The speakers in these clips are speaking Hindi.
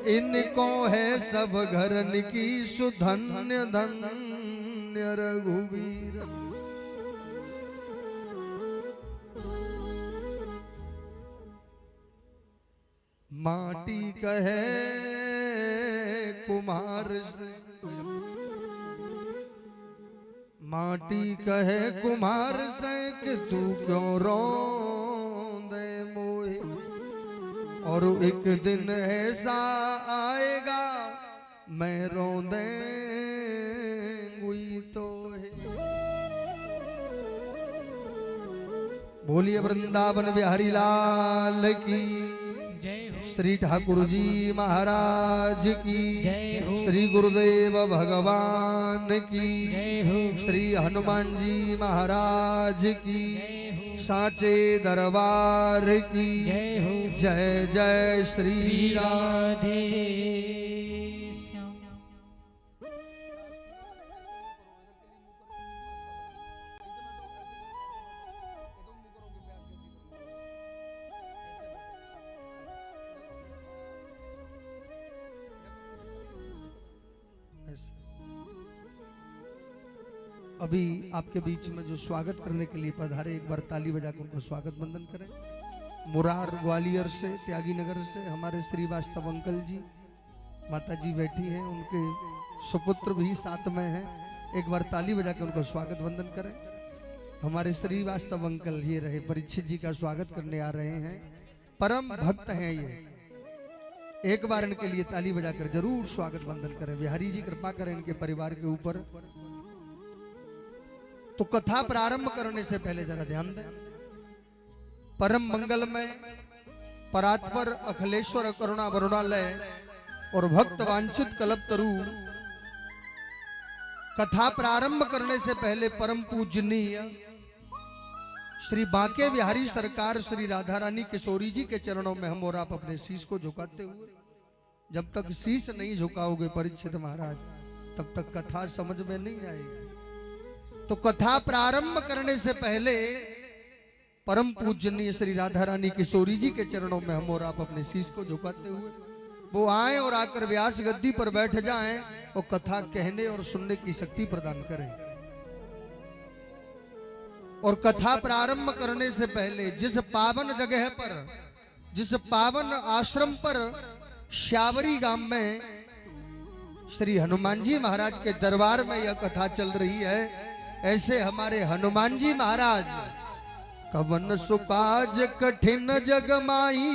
इनको है सब घरन की सुधन्य धन्य रघुवीर। माटी कहे कुम्हार से, माटी कहे कुम्हार से कि तू क्यों रोंदे मोहे, और एक दिन ऐसा आएगा मैं रोंदेंगी तो है। बोलिए वृंदावन बिहारी लाल की, श्री ठाकुर जी महाराज की, श्री गुरुदेव भगवान की, श्री हनुमान जी महाराज की, साचे दरबार की जय जय श्री राधे श्याम। अभी आपके बीच में जो स्वागत करने के लिए पधारे, एक बार ताली बजाकर उनको स्वागत वंदन करें। मुरार ग्वालियर से, त्यागी नगर से हमारे श्रीवास्तव अंकल जी, माता जी बैठी हैं, उनके सुपुत्र भी साथ में हैं। एक बार ताली बजाकर उनको स्वागत वंदन करें। हमारे श्रीवास्तव अंकल ये रहे, परीक्षित जी का स्वागत करने आ रहे हैं, परम भक्त हैं ये। एक बार इनके लिए ताली बजाकर जरूर स्वागत वंदन करें। बिहारी जी कृपा करें इनके परिवार के ऊपर। तो कथा प्रारंभ करने से पहले जरा ध्यान दें, परम मंगलमय परात्पर अखिलेश्वर करुणा वरुणालय और भक्त वांछित कल्पतरु कथा प्रारंभ करने से पहले परम पूजनीय श्री बांके बिहारी सरकार श्री राधा रानी किशोरी जी के चरणों में हम और आप अपने शीश को झुकाते हुए, जब तक शीश नहीं झुकाओगे परीक्षित महाराज, तब तक कथा समझ में नहीं आएगी। तो कथा प्रारंभ करने से पहले परम पूजनीय श्री राधा रानी किशोरी जी के चरणों में हम और आप अपने शीश को झुकाते हुए वो आए और आकर व्यास गद्दी पर बैठ जाएं और कथा कहने और सुनने की शक्ति प्रदान करें। और कथा प्रारंभ करने से पहले जिस पावन जगह पर, जिस पावन आश्रम पर श्यावरी गांव में श्री हनुमान जी महाराज के दरबार में यह कथा चल रही है, ऐसे हमारे हनुमान जी महाराज कवन सुकाज कठिन जग माई,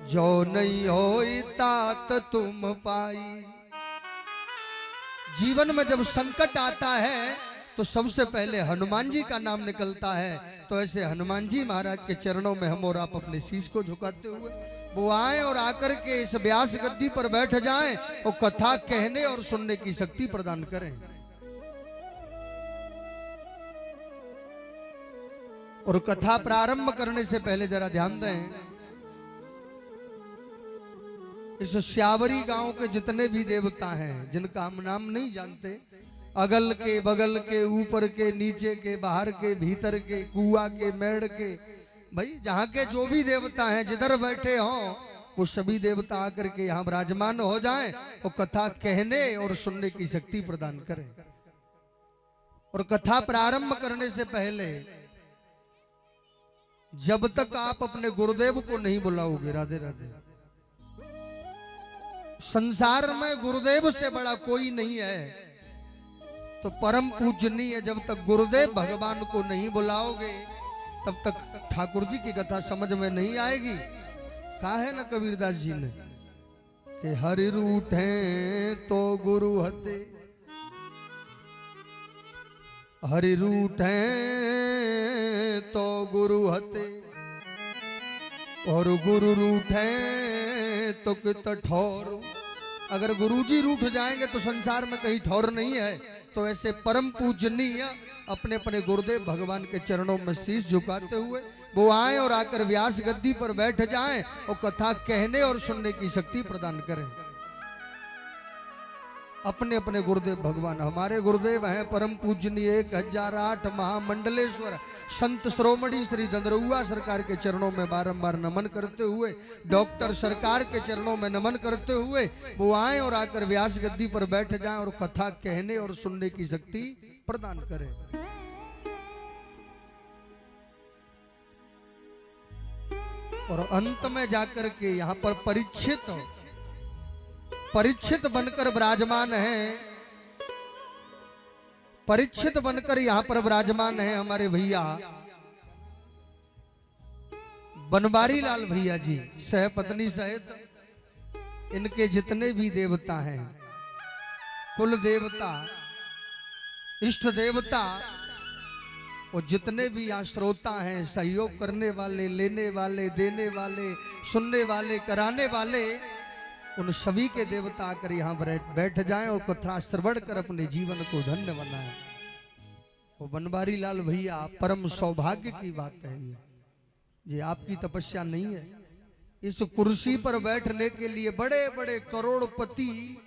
जो नहीं होई तात तुम पाई। जीवन में जब संकट आता है तो सबसे पहले हनुमान जी का नाम निकलता है। तो ऐसे हनुमान जी महाराज के चरणों में हम और आप अपने शीश को झुकाते हुए वो आए और आकर के इस व्यास गद्दी पर बैठ जाएं और कथा कहने और सुनने की शक्ति प्रदान करें। और कथा प्रारंभ करने से पहले जरा ध्यान दें, इस श्यावरी गांव के जितने भी देवता हैं जिनका हम नाम नहीं जानते, अगल के बगल के ऊपर के नीचे के बाहर के भीतर के कुआ के मेड़ के, भाई जहां के जो भी देवता हैं जिधर बैठे हों वो सभी देवता आकर के यहाँ विराजमान हो जाएं और कथा कहने और सुनने की शक्ति प्रदान करें। और कथा प्रारंभ करने से पहले जब तक आप अपने गुरुदेव को नहीं बुलाओगे, राधे राधे, संसार में गुरुदेव से बड़ा कोई नहीं है। तो परम पूजनीय जब तक गुरुदेव भगवान को नहीं बुलाओगे तब तक ठाकुर जी की कथा समझ में नहीं आएगी। कहा है ना कबीरदास जी ने कि हरि रूठे तो गुरु हते, हरि रूठे तो गुरु हते, और गुरु रूठे तो कित ठौर। अगर गुरुजी रूठ जाएंगे तो संसार में कहीं ठौर नहीं है। तो ऐसे परम पूजनीय अपने अपने गुरुदेव भगवान के चरणों में शीश झुकाते हुए वो आए और आकर व्यास गद्दी पर बैठ जाएं और कथा कहने और सुनने की शक्ति प्रदान करें। अपने अपने गुरुदेव भगवान। हमारे गुरुदेव हैं परम पूजनीय 1008 महामंडलेश्वर संत श्रोमणी श्री दंदरुआ सरकार के चरणों में बारंबार नमन करते हुए, डॉक्टर सरकार के चरणों में नमन करते हुए वो आए और आकर व्यास गद्दी पर बैठ जाएं और कथा कहने और सुनने की शक्ति प्रदान करें। और अंत में जाकर के यहाँ पर परीक्षित बनकर विराजमान है, परीक्षित बनकर यहाँ पर विराजमान है हमारे भैया बनवारी लाल भैया जी, सहपत्नी सहित इनके जितने भी देवता हैं, कुल देवता, इष्ट देवता और जितने भी यहाँ श्रोता हैं, सहयोग करने वाले, लेने वाले, देने वाले, सुनने वाले, कराने वाले, उन सभी के देवता आकर यहाँ बैठ जाएं और कथा श्रवण कर अपने जीवन को धन्य बनाएं। वो बनवारी लाल भैया, परम सौभाग्य की बात है ये आपकी तपस्या नहीं है। इस कुर्सी पर बैठने के लिए बड़े बड़े करोड़पति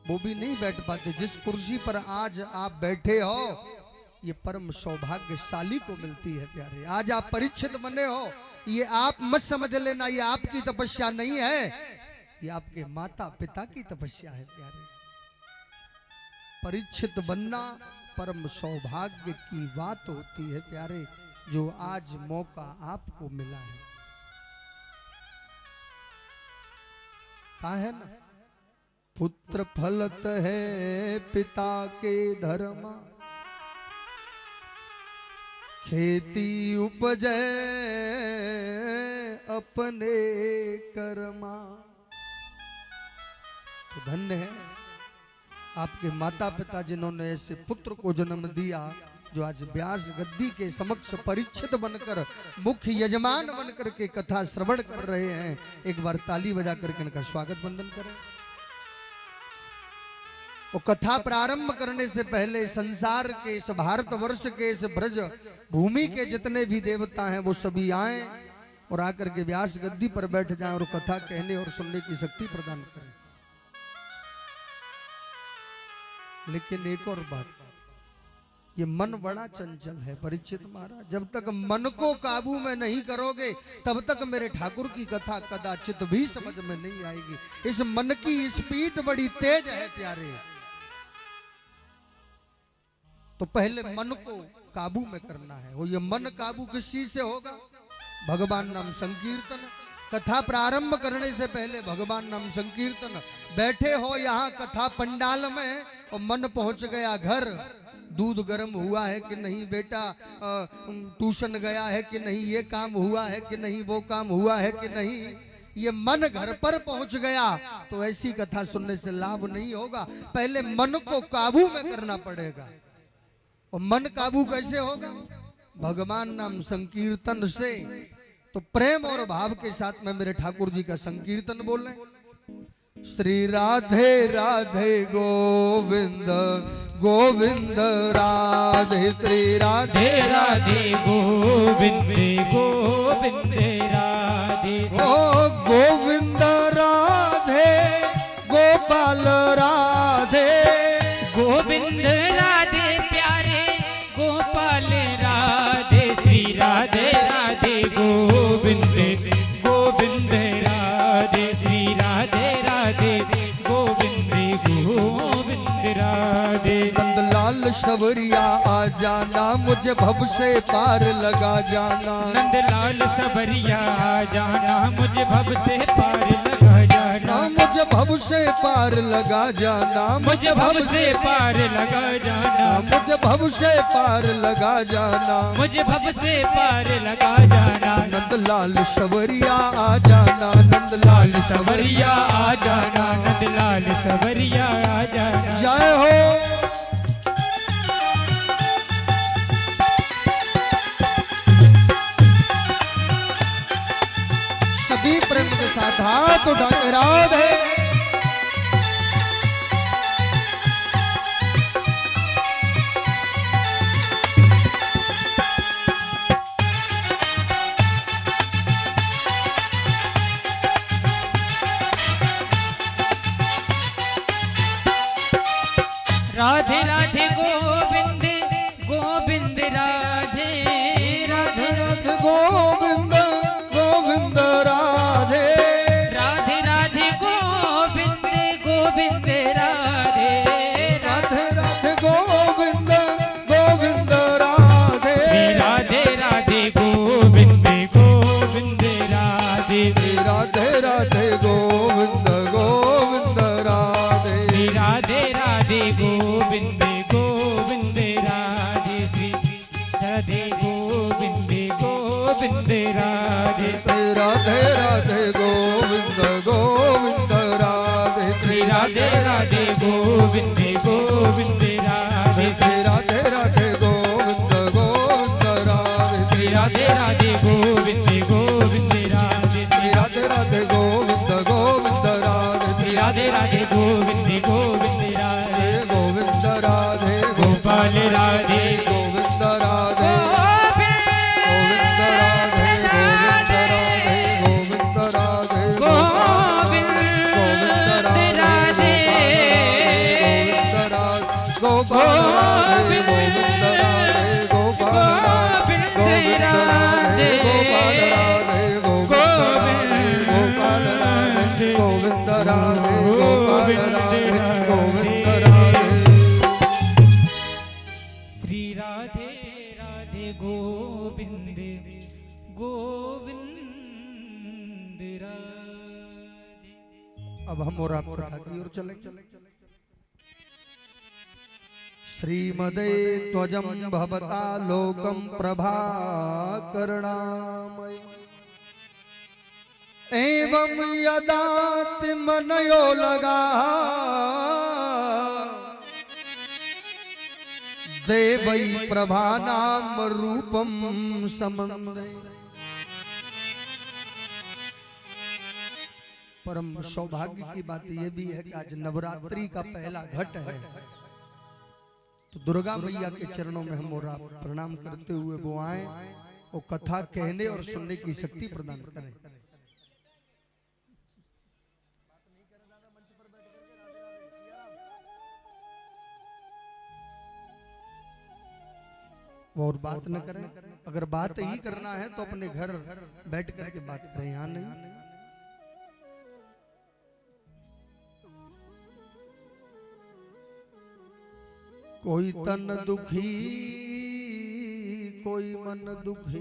वो भी नहीं बैठ पाते। जिस कुर्सी पर आज आप बैठे हो ये परम सौभाग्यशाली को मिलती है प्यारे। आज आप परीक्षित बने हो, ये आप मत समझ लेना ये आपकी तपस्या नहीं है, ये आपके माता पिता की तपस्या है प्यारे। परीक्षित बनना परम सौभाग्य की बात होती है प्यारे, जो आज मौका आपको मिला है। कहा है ना, पुत्र फलत है पिता के धर्मा, खेती उपजे अपने कर्मा। तो धन्य है आपके माता पिता जिन्होंने ऐसे पुत्र को जन्म दिया, जो आज व्यास गद्दी के समक्ष परीक्षित बनकर, मुख्य यजमान बनकर के कथा श्रवण कर रहे हैं। एक बार ताली बजा करके इनका स्वागत वंदन करें। वो कथा प्रारंभ करने से पहले संसार के, इस भारतवर्ष के, इस ब्रज भूमि के जितने भी देवता हैं वो सभी आए और आकर के व्यास गद्दी पर बैठ जाएं और कथा कहने और सुनने की शक्ति प्रदान करें। लेकिन एक और बात, ये मन बड़ा चंचल है परीक्षित महाराज। जब तक मन को काबू में नहीं करोगे तब तक मेरे ठाकुर की कथा कदाचित भी समझ में नहीं आएगी। इस मन की स्पीड बड़ी तेज है प्यारे। तो पहले मन को काबू में करना है। वो ये मन काबू किस चीज से होगा? भगवान नाम संकीर्तन। कथा प्रारंभ करने से पहले भगवान नाम संकीर्तन। बैठे हो यहाँ कथा पंडाल में और मन पहुंच गया घर, दूध गर्म हुआ है कि नहीं बेटा, ट्यूशन गया है कि नहीं, ये काम हुआ है कि नहीं, वो काम हुआ है कि नहीं, ये मन घर पर पहुंच गया तो ऐसी कथा सुनने से लाभ नहीं होगा। पहले मन को काबू में करना पड़ेगा। और मन काबू कैसे होगा? भगवान नाम संकीर्तन से। तो प्रेम और भाव के साथ में मेरे ठाकुर जी का संकीर्तन बोल रहे। श्री राधे राधे गोविंद गोविंद राधे, श्री राधे राधे गोविंद गोविंद राधे, ओ गोविंद राधे गोपाल राधे, गोविंद राधे प्यारे गोपाल राधे, श्री राधे राधे गोविंद गोविंद राधे, श्री राधे राधे गोविंद गोविंद राधे। नंदलाल सवरिया आ जाना, मुझे भव से पार लगा जाना, नंदलाल सवरिया आ जाना, मुझे भव से पार लगा जाना, मुझे भव से पार लगा जाना, मुझे भव से पार लगा जाना, मुझे भव से पार लगा जाना, मुझे भव से पार लगा जाना। नंदलाल सवरिया आ जाना, नंदलाल सवरिया आ जाना, नंदलाल सवरिया आ जाना। जय हो। सभी प्रेम के साथ हाथ उठा के राधे। राधे राधे गोविंद गोविंद राधे राधे राधे गोविंद गोविंद राधे राधे राधे गोविंद गोविंद राधे राधे राधे गोविंद गोविंद राधे राधे राधे गोविंद गोविंद राधे राधे राधे गोविंद गोविंद राधे राधे राधे गोविंद गोविंद राधे श्री राधे गोविंद गोविंद राधे राधे राधे गोविंद गोविंद राधे श्री राधे राधे गोविंद गोविंद राधे श्री राधे राधे गोविंद गोविंद राधे श्री राधे राधे गोविंद गोविंद राधे श्री राधे राधे गोविंद गोविंद राधे श्री राधे राधे गोविंद गोविंद राधे गोविंद राधे गोपाल राधे गोविंद राधे गोविंद राधे गोविंद राधे गोविंद राधे गोविंद राधे गोपाल राधे गोविंद राधे गोपाल राधे गोपाल राधे गोपाल राधे गोविंद राधे गोपाल राधे गोविंद राधे श्री राधे राधे गोविंद गोविंद राधे। अब हम और आप कथा की ओर चलेंगे। श्रीमदे त्वजं भवता लोकं प्रभाकरणामय एवं यदाति मनयो लगा देवै प्रभानाम रूपम समन्दे। परम सौभाग्य की बात यह भी है कि आज नवरात्रि का पहला घट है, तो दुर्गा मैया के चरणों में हम और आप प्रणाम करते हुए वो आए और कथा कहने और सुनने की शक्ति प्रदान करें। वो और बात न करें, अगर बात ही करना है तो अपने घर बैठ करके बात करें, यहाँ नहीं। कोई तन दुखी कोई मन दुखी,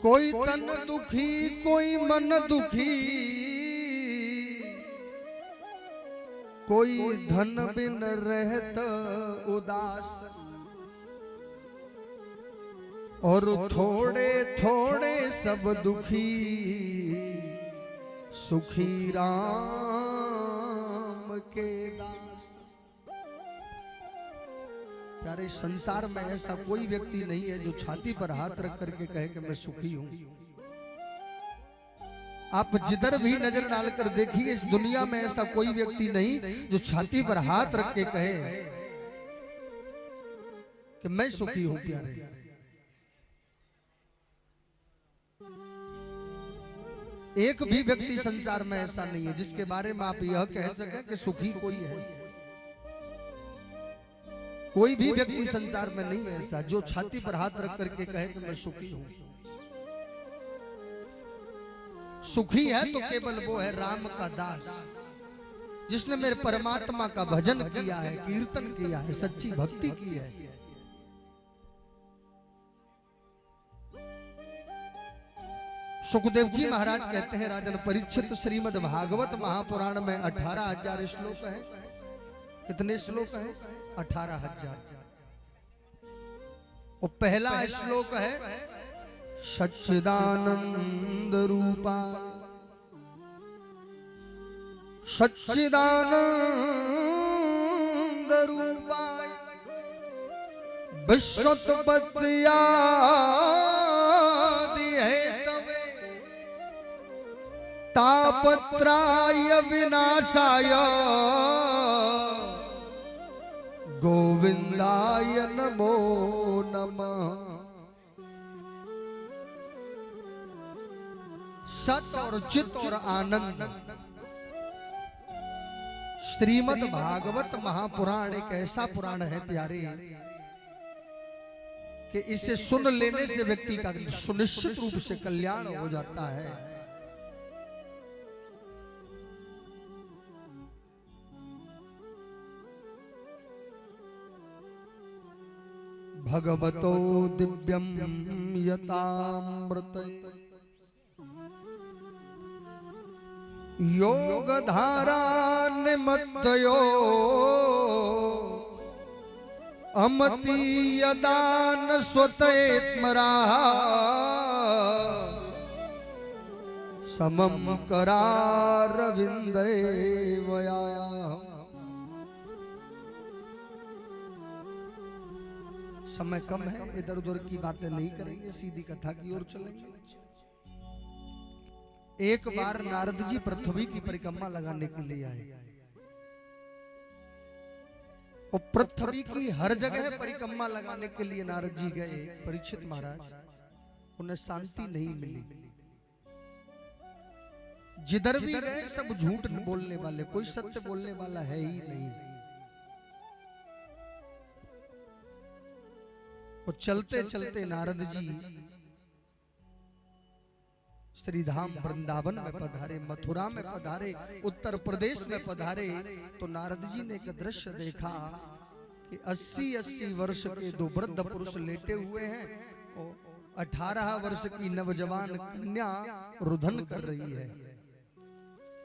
कोई तन दुखी कोई मन दुखी, कोई धन बिन रहत उदास, और थोड़े थोड़े सब दुखी सुखी राम के दास। प्यारे, संसार में ऐसा कोई व्यक्ति नहीं है जो छाती पर हाथ रख करके कहे कि मैं सुखी हूं। आप जिधर भी नजर डालकर देखिए, इस दुनिया में ऐसा कोई व्यक्ति नहीं जो छाती पर हाथ रख के कहे कि मैं सुखी हूं। प्यारे, एक भी व्यक्ति संसार में ऐसा नहीं है जिसके बारे में आप यह कह सकें कि सुखी कोई है। कोई भी व्यक्ति संसार में नहीं है ऐसा जो छाती पर हाथ रख करके कहे कि मैं सुखी हूं। सुखी है तो केवल वो है राम का दास, जिसने मेरे परमात्मा का भजन किया है, कीर्तन किया है, सच्ची भक्ति की है। सुखदेव जी महाराज कहते हैं, राजन परीक्षित, श्रीमद् भागवत महापुराण में 18,000 श्लोक है। कितने श्लोक है? 18,000। और पहला श्लोक है सच्चिदानंद रूपा, सच्चिदानंद रूपा विश्वोत्पत्त्यादि हेतवे तापत्राय विनाशाय गोविंदाय नमो नमः। सत और चित और आनंद श्रीमद् भागवत महापुराण एक ऐसा पुराण है प्यारे कि इसे सुन लेने से व्यक्ति का सुनिश्चित रूप से कल्याण हो जाता है। भगवतो दिव्यम यतामृत योग धारा निमत्तयो अमति यदान स्वतेत्मरा समम करारविंदे वया। समय कम है, इधर उधर की बातें नहीं करेंगे, सीधी कथा की ओर चलेंगे। एक बार नारद जी पृथ्वी की परिक्रमा लगाने के लिए आए और पृथ्वी की हर जगह परिक्रमा लगाने के लिए नारद जी गए। परीक्षित महाराज, उन्हें शांति नहीं मिली। जिधर भी गए सब झूठ बोलने वाले, कोई सत्य बोलने वाला है ही नहीं। और चलते चलते नारद जी श्री धाम वृंदावन में पधारे, मथुरा में पधारे, उत्तर प्रदेश में पधारे तो नारद जी ने एक दृश्य देखा कि 80-80 वर्ष के दो वृद्ध पुरुष लेटे हुए हैं और 18 वर्ष की नवजवान कन्या रुदन कर रही है।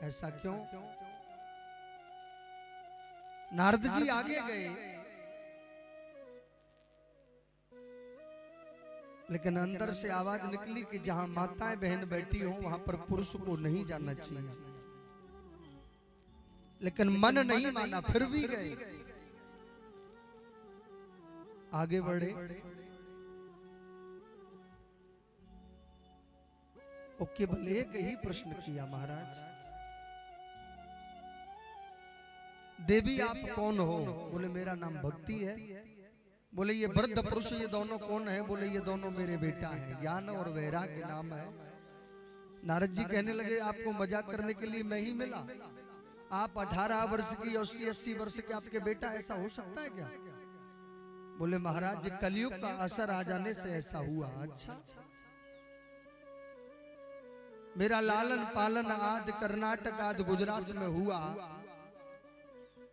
ऐसा क्यों? नारद जी आगे गए लेकिन अंदर से आवाज निकली कि जहां माताएं बहन बैठी हो वहां पर पुरुष को नहीं जाना चाहिए। लेकिन मन नहीं माना, फिर भी गए, आगे बढ़े। और केवल एक ही प्रश्न किया, महाराज देवी आप कौन हो? बोले मेरा नाम भक्ति है। बोले ये वृद्ध पुरुष ये दोनों कौन है? बोले ये दोनों मेरे बेटा हैं, ज्ञान और वैराग्य नाम है। नारद जी कहने लगे आपको मजाक करने के लिए मैं ही मिला? आप 18 वर्ष की 80-80 वर्ष के आपके बेटा, ऐसा हो सकता है क्या? बोले महाराज कलयुग का असर आ जाने से ऐसा हुआ। अच्छा, मेरा लालन पालन आदि कर्नाटक आदि गुजरात में हुआ।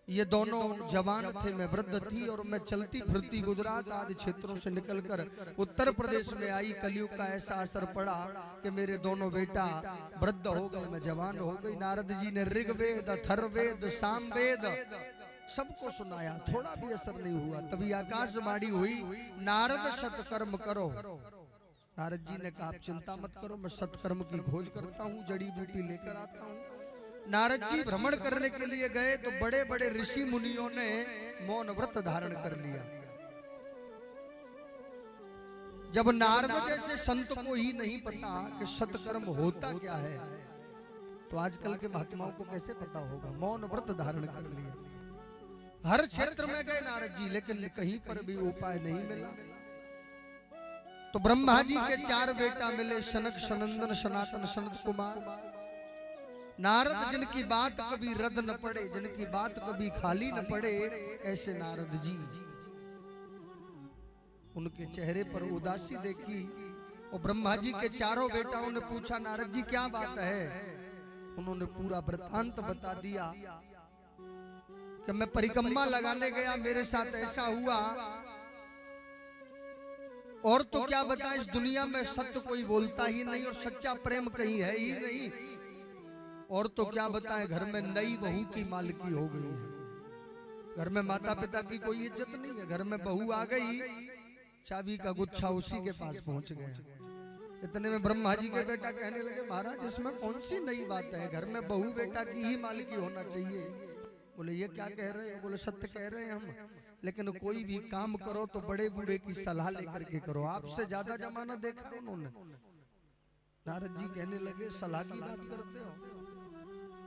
ये दोनों जवान थे, मैं वृद्ध थी और मैं चलती फिरती गुजरात आदि क्षेत्रों से निकलकर उत्तर प्रदेश में आई। कलयुग का ऐसा असर पड़ा कि मेरे दोनों बेटा वृद्ध हो गए, मैं जवान हो गई। नारद जी ने ऋग्वेद, अथर्ववेद, सामवेद सबको सुनाया, थोड़ा भी असर नहीं हुआ। तभी आकाशवाणी हुई, नारद सत्कर्म करो। नारद जी ने कहा आप चिंता मत करो, मैं सत्कर्म की खोज करता हूँ, जड़ी बूटी लेकर आता हूँ। नारद जी भ्रमण करने के लिए गए तो बड़े बड़े ऋषि मुनियों ने मौन व्रत धारण कर लिया। जब नारद जैसे संत को ही नहीं पता कि सत्कर्म होता क्या है, तो आजकल के महात्माओं को कैसे पता होगा? मौन व्रत धारण कर लिया। हर क्षेत्र में गए नारद जी, लेकिन कहीं पर भी उपाय नहीं मिला। तो ब्रह्मा जी के 4 बेटा मिले, सनक, सनंदन, सनातन, सनत कुमार। नारद जिनकी बात कभी रद्द न पड़े, जिनकी बात कभी खाली न पड़े, ऐसे नारद जी। उनके चेहरे पर उदासी देखी और ब्रह्मा जी के 4 बेटाओं ने पूछा नारद जी क्या बात है? उन्होंने पूरा वृत्तांत बता दिया कि मैं परिक्रमा लगाने गया, मेरे साथ ऐसा हुआ। और तो क्या बताएं, इस दुनिया में सत्य कोई बोलता ही नहीं और सच्चा प्रेम कहीं है ही नहीं। और तो क्या बताएं, घर में नई बहू की मालकी हो गई है। घर में माता पिता की कोई इज्जत नहीं है। घर में बहू आ गई, चाबी का गुच्छा उसी के पास पहुंच गया। इतने में ब्रह्मा जी के बेटा कहने लगे महाराज इसमें कौन सी नई बात है? घर में बहू बेटा की ही मालकी होना चाहिए। बोले ये क्या कह रहे हो? बोले सत्य कह रहे हैं हम, लेकिन कोई भी काम करो तो बड़े बूढ़े की सलाह लेकर के करो। आपसे ज्यादा जमाना देखा उन्होंने। नारद जी कहने लगे सलाह की बात करते हो?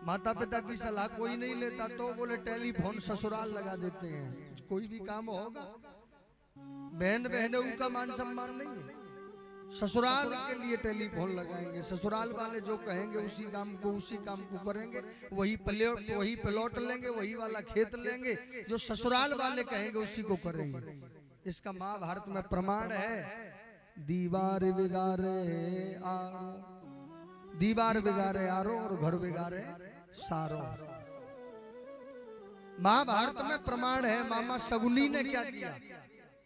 माता पिता की सलाह कोई नहीं लेता। तो बोले टेलीफोन ससुराल लगा देते हैं, कोई भी काम होगा। बहन बहनों का मान सम्मान नहीं है। ससुराल के लिए टेलीफोन लगाएंगे, ससुराल वाले जो कहेंगे उसी काम को करेंगे, वही प्लॉट लेंगे, वही वाला खेत लेंगे, जो ससुराल वाले कहेंगे उसी को करेंगे। इसका महाभारत में प्रमाण है। दीवार बिगाड़े आरो, दीवार बिगाड़े आरो और घर बिगाड़े सारो। महाभारत में प्रमाण है। मामा शगुनी ने क्या किया?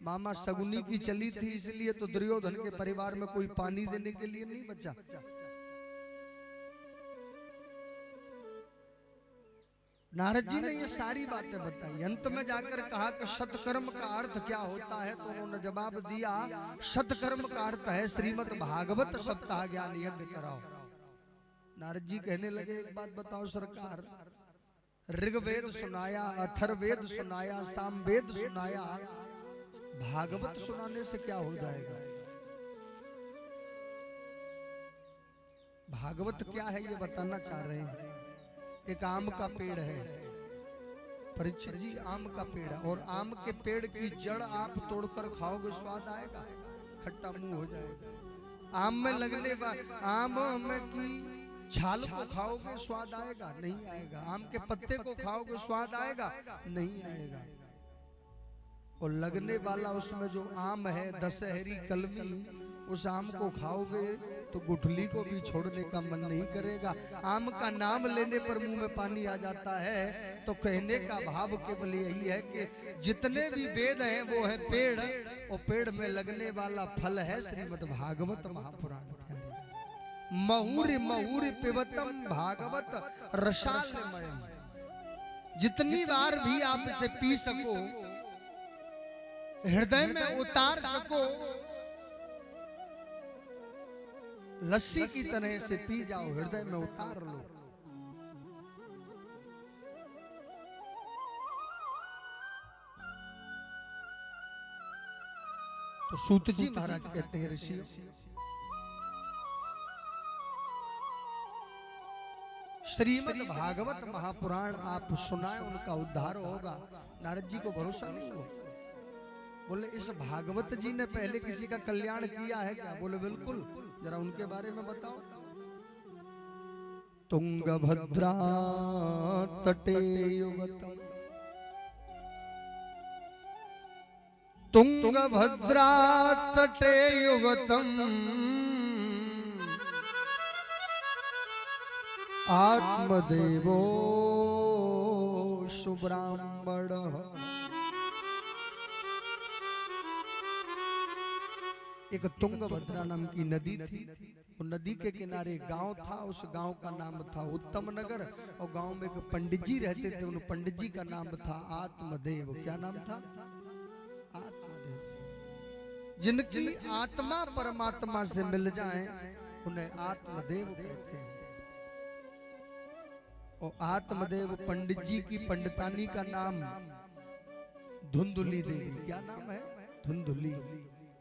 मामा शगुनी की चली थी, इसलिए तो दुर्योधन के परिवार में कोई पानी देने के लिए नहीं बचा। नारद जी ने ये सारी बातें बताई। अंत में जाकर कहा कि सत्कर्म का अर्थ क्या होता है, तो उन्होंने जवाब दिया, सत्कर्म का अर्थ है श्रीमद् भागवत सप्ताह ज्ञान यज्ञ कराओ। नारद जी कहने लगे, एक बात बताओ सरकार, ऋग्वेद सुनाया, अथर्ववेद सुनाया, सामवेद सुनाया, भागवत सुनाने से क्या हो जाएगा? भागवत क्या है ये बताना चाह रहे हैं। एक आम का पेड़ है, परीक्षित जी, आम का पेड़ है, और आम के पेड़ की जड़ आप तोड़कर खाओगे, स्वाद आएगा? खट्टा मुंह हो जाएगा। आम में लगने आम में की छाल को खाओगे, स्वाद आएगा? नहीं आएगा। आम के पत्ते को खाओगे, स्वाद आएगा? नहीं आएगा। और लगने वाला उसमें जो आम है, दशहरी कलमी, उस आम को खाओगे तो गुठली को भी छोड़ने का मन नहीं करेगा। आम का नाम लेने पर मुंह में पानी आ जाता है। तो कहने का भाव केवल यही है कि जितने भी वेद हैं वो है पेड़, और पेड़ में लगने वाला फल है श्रीमद् भागवत महापुराण। महुर महुर पिबतम भागवत रसालमयम। जितनी बार भी आप इसे पी सको, हृदय में उतार सको, लस्सी की तरह से पी जाओ, हृदय में उतार लो। तो सूत जी महाराज कहते हैं, ऋषियों, श्रीमद् भागवत महापुराण आप सुनाए, उनका उद्धार होगा। नारद जी को भरोसा नहीं हुआ। बोले, इस भागवत जी ने पहले किसी का कल्याण किया है क्या? बोले, बिल्कुल, जरा उनके बारे में बताओ। तुंगभद्रा तटे युगतम, तुंगभद्रा तटे युगतम, आत्मदेवो सुब्राह्मण। एक तुंगभद्रा नाम की नदी थी। वो नदी के किनारे गांव था, उस गांव का नाम था उत्तम नगर, और गांव में एक पंडित जी रहते थे। उन पंडित जी का नाम था आत्मदेव। क्या नाम था? आत्मदेव। जिनकी आत्मा परमात्मा से मिल जाए उन्हें आत्मदेव कहते हैं। और आत्मदेव पंडित जी की पंडितानी का नाम धुंधुली देवी। क्या नाम है? धुंधुली।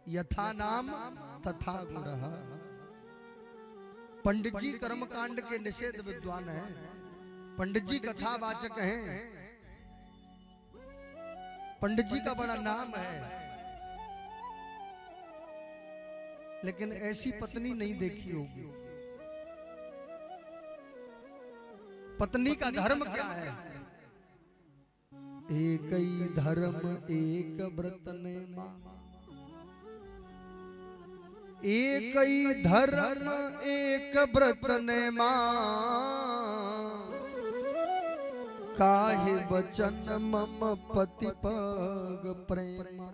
यथा नाम तथा गुण। पंडित जी कर्मकांड के निषेध विद्वान हैं, पंडित जी कथावाचक हैं, पंडित जी का बड़ा नाम है, लेकिन ऐसी पत्नी नहीं देखी होगी। पत्नी का धर्म क्या है? एक ही धर्म एक व्रत ने मां, एक ही धर्म एक व्रत ने मां, काहे बचन मम पति पग प्रेमा।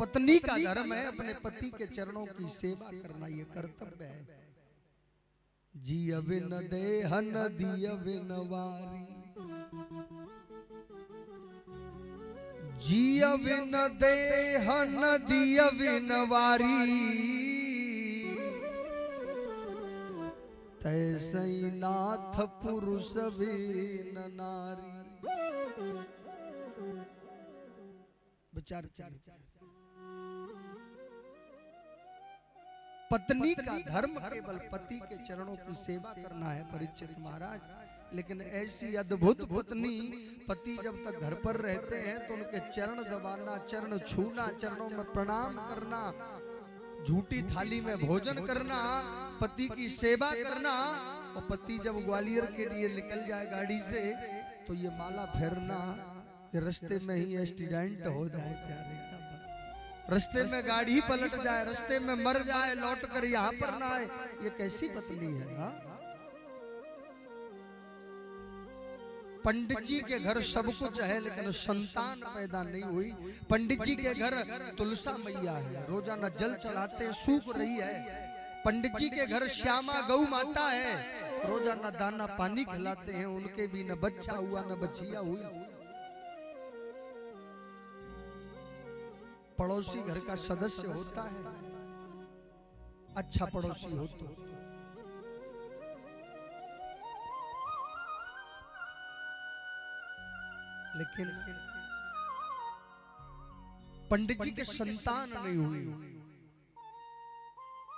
पत्नी का धर्म है अपने पति के चरणों की सेवा करना, ये कर्तव्य है। जिय बिन देहन दिय बिन वारी, जिय बिन देहन दिय बिन वारी, तैसे नाथ पुरुष बिन नारी। विचार कीजिए, पत्नी का धर्म केवल पति के चरणों की सेवा करना है परीक्षित महाराज। लेकिन ऐसी अद्भुत पत्नी, पति जब तक घर पर रहते हैं तो उनके चरण दबाना, चरण छूना, चरणों में प्रणाम करना, झूठी थाली में भोजन करना, पति की सेवा करना, और पति जब ग्वालियर के लिए निकल जाए गाड़ी से तो ये माला फेरना कि रास्ते में ही एक्सीडेंट हो जाए प्यारे का बाप। रास्ते में गाड़ी पलट जाए, रास्ते में मर जाए, लौट कर यहाँ पर ना आए। ये कैसी पत्नी है? हाँ, पंडित जी के घर सब कुछ है लेकिन संतान पैदा नहीं हुई। पंडित जी के घर तुलसा मैया है, रोजाना जल चढ़ाते हैं, सूख रही है। पंडित जी के घर श्यामा गौ माता है, रोजाना दाना पानी खिलाते हैं, उनके भी न बच्चा हुआ न बचिया हुई। पड़ोसी घर का सदस्य होता है, अच्छा पड़ोसी हो तो। लेकिन पंडित जी के संतान नहीं हुई।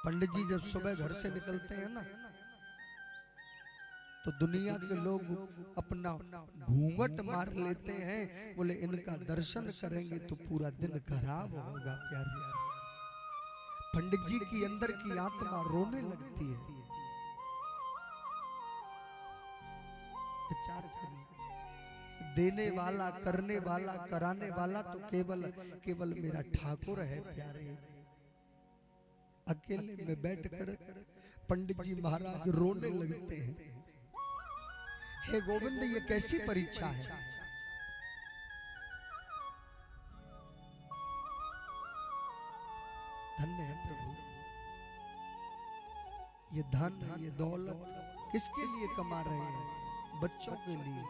पंडित जी जब सुबह घर से निकलते हैं ना तो दुनिया के लोग अपना घूंघट मार लेते हैं, बोले इनका दर्शन करेंगे तो पूरा दिन खराब होगा प्यारे। पंडित जी की अंदर की आत्मा रोने लगती है। विचार करिए, देने वाला, करने वाला, कराने वाला तो केवल मेरा ठाकुर है प्यारे। अकेले में बैठकर पंडित जी महाराज रोने लगते हैं। हे गोविंद, ये कैसी परीक्षा है? धन्य है प्रभु, ये धन, ये दौलत किसके लिए कमा रहे हैं? बच्चों के लिए।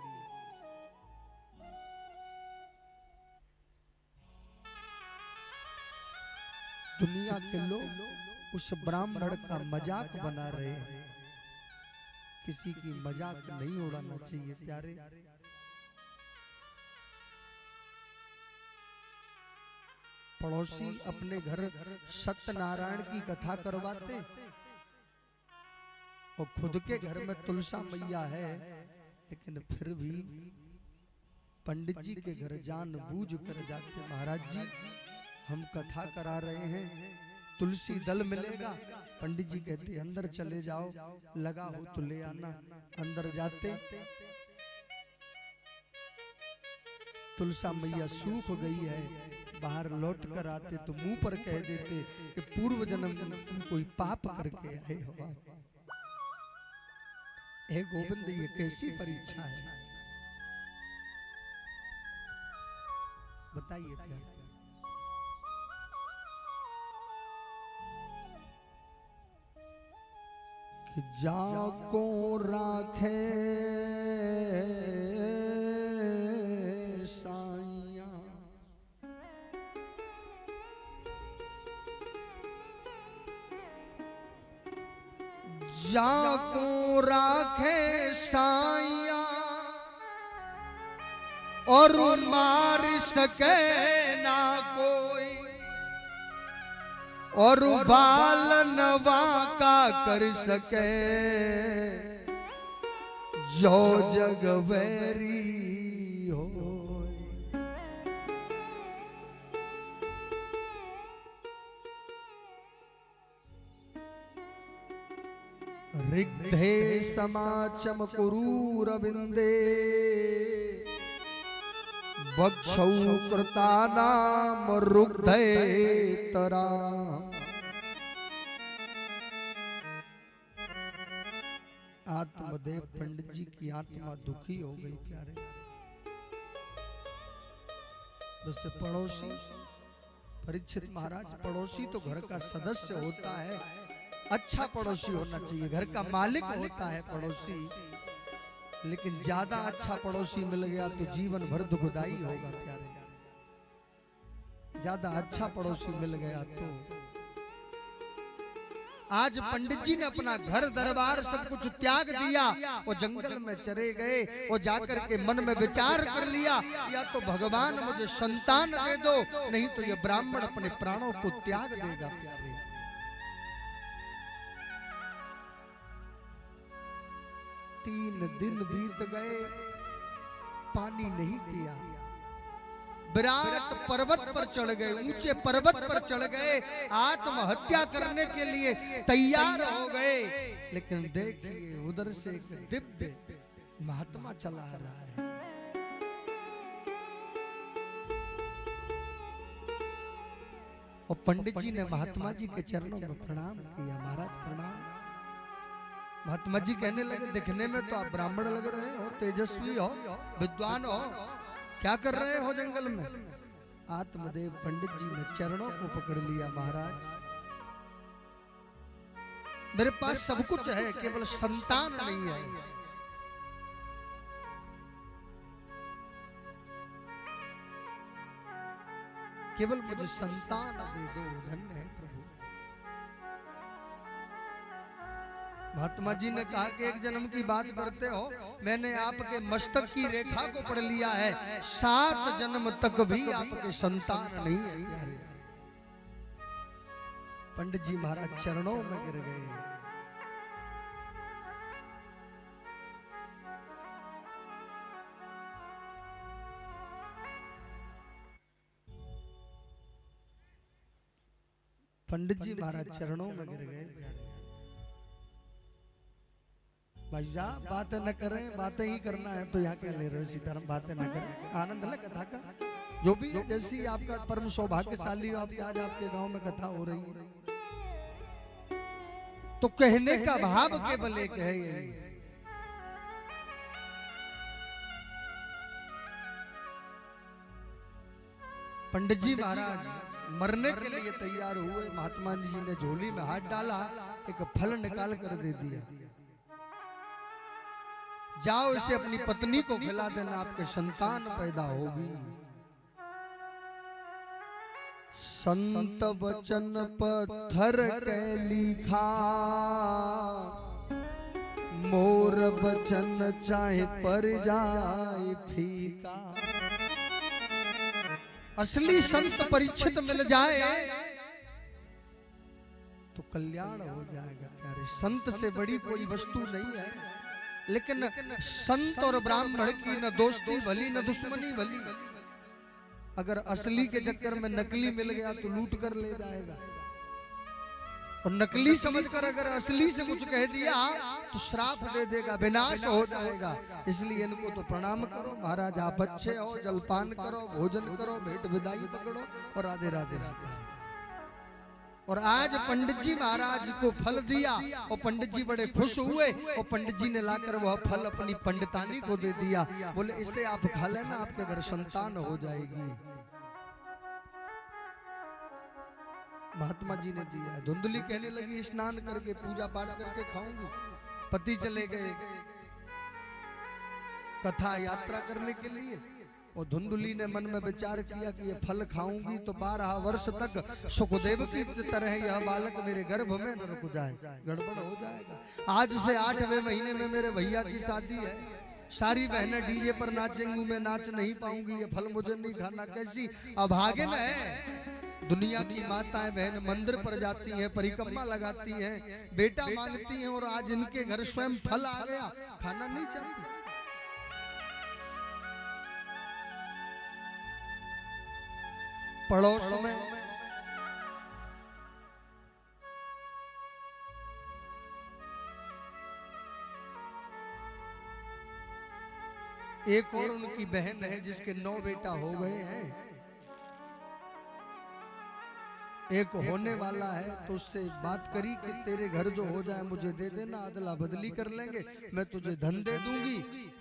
दुनिया के लोग उस ब्राह्मण का मजाक बना रहे हैं। किसी की मजाक नहीं उड़ाना चाहिए प्यारे। पड़ोसी अपने घर सत्यनारायण की कथा करवाते और खुद के घर में तुलसा मैया है, लेकिन फिर भी पंडित जी के घर जानबूझ कर जाते। महाराज जी, हम कथा करा रहे हैं, तुलसी दल मिलेगा। पंडित जी कहते अंदर चले जाओ, लगा हो तो ले आना। अंदर जाते तुलसा मैया सूख गई है, बाहर लौट कर आते तो मुंह पर कह देते कि पूर्व जन्म तुम कोई पाप करके आए हो। हे गोविंद, ये कैसी परीक्षा है? बताइए क्या? कि जाको राखे साइया, जाको राखे साइया और मार सके ना कोई, और बालनवा का कर सके जो जग वैरी हो। रिग्धे समाचम कुरूरविंदे बक्षौ कृतानाम रुग्धे तरा। आत्मदेव पंडित जी की आत्मा दुखी हो गई प्यारे। वैसे पड़ोसी परीक्षित महाराज, पड़ोसी तो घर का सदस्य होता है, अच्छा पड़ोसी होना चाहिए, घर का मालिक होता है पड़ोसी। लेकिन ज्यादा अच्छा पड़ोसी मिल गया तो जीवन भर दुखदाई होगा प्यारे। ज्यादा अच्छा पड़ोसी मिल गया तो। आज पंडित जी ने अपना घर दरबार सब कुछ त्याग दिया, वो जंगल में चले गए, वो जाकर के मन में विचार कर लिया, या तो भगवान मुझे संतान दे दो, नहीं तो ये ब्राह्मण अपने प्राणों को त्याग देगा प्यारे। 3 दिन बीत गए, पानी नहीं पिया। विराट पर्वत पर चढ़ गए, ऊंचे पर्वत पर चढ़ गए, आत्महत्या करने के लिए तैयार हो गए। लेकिन देखिए उधर से एक दिव्य महात्मा चला आ रहा है। और पंडित जी ने महात्मा जी के चरणों में प्रणाम किया। महाराज प्रणाम। महात्मा जी कहने लगे, दिखने में तो आप ब्राह्मण लग रहे हो, तेजस्वी हो, विद्वान हो, क्या कर रहे हो जंगल में? आत्मदेव पंडित जी ने चरणों को पकड़ लिया। महाराज मेरे पास सब कुछ है, केवल संतान नहीं है। केवल मुझे संतान दे दो, धन्य है प्रभु। महात्मा जी ने कहा कि एक जन्म की बात करते हो, मैंने आपके मस्तक की रेखा को पढ़ लिया है, 7 जन्म तक भी आपके संतान नहीं है प्यारे। पंडित जी महाराज चरणों में गिर गए। पंडित जी महाराज चरणों में गिर गए। भाई साहब बातें न करें, बातें ही करना है तो यहाँ क्या ले रहे हो सीताराम, बातें न करें, आनंद ले कथा का। जो भी है, जैसी आपका परम सौभाग्यशाली हो आपके, आज आपके गांव में कथा हो रही है, तो कहने का भाव केवल एक है ये। पंडित जी महाराज मरने के लिए तैयार हुए। महात्मा जी ने झोली में हाथ डाला, एक फल निकाल कर दे दिया, जाओ इसे अपनी पत्नी को खिला देना, आपके संतान पैदा होगी। संत वचन पत्थर के लिखा, मोर वचन चाहे पर जाए फीका। असली संत परीक्षित मिल जाए तो कल्याण हो जाएगा प्यारे। संत से बड़ी कोई वस्तु नहीं है, लेकिन संत और ब्राह्मण की न दोस्ती भली न दुश्मनी भली। अगर असली के चक्कर में नकली मिल गया तो लूट कर ले जाएगा, और नकली समझकर अगर असली से कुछ कह दिया तो श्राप दे देगा, विनाश हो जाएगा। इसलिए इनको तो प्रणाम करो। महाराज आप अच्छे हो, जलपान करो, भोजन करो, भेंट विदाई पकड़ो और राधे राधे सीता। और आज पंडित जी महाराज को फल दिया और पंडित जी बड़े खुश हुए, और पंडित जी ने लाकर वह फल अपनी पंडितानी को दे दिया। बोले इसे आप खा लेना, आपके घर संतान हो जाएगी। महात्मा जी ने दिया। धुंधली कहने लगी, स्नान करके पूजा पाठ करके खाऊंगी। पति चले गए कथा यात्रा करने के लिए, और धुंधली ने मन में विचार किया कि ये फल खाऊंगी तो 12 वर्ष तक सुखदेव की तरह यह बालक मेरे गर्भ में न रुक जाए, गड़बड़ हो जाएगा। आज से 8वें महीने में मेरे भैया की शादी है, सारी बहनें डीजे पर नाचेंगी, मैं नाच नहीं पाऊंगी, ये फल मुझे नहीं खाना। कैसी अभागिन है। दुनिया की माताएं बहन मंदिर पर जाती हैं, परिक्रमा लगाती हैं, बेटा मांगती हैं, और आज इनके घर स्वयं फल आ गया, खाना नहीं चाहती। पड़ोस में एक और उनकी बहन है जिसके 9 बेटा हो गए हैं, एक होने वाला है। तो उससे बात करी कि तेरे घर जो हो जाए मुझे दे देना, अदला बदली कर लेंगे, मैं तुझे धन दे दूंगी।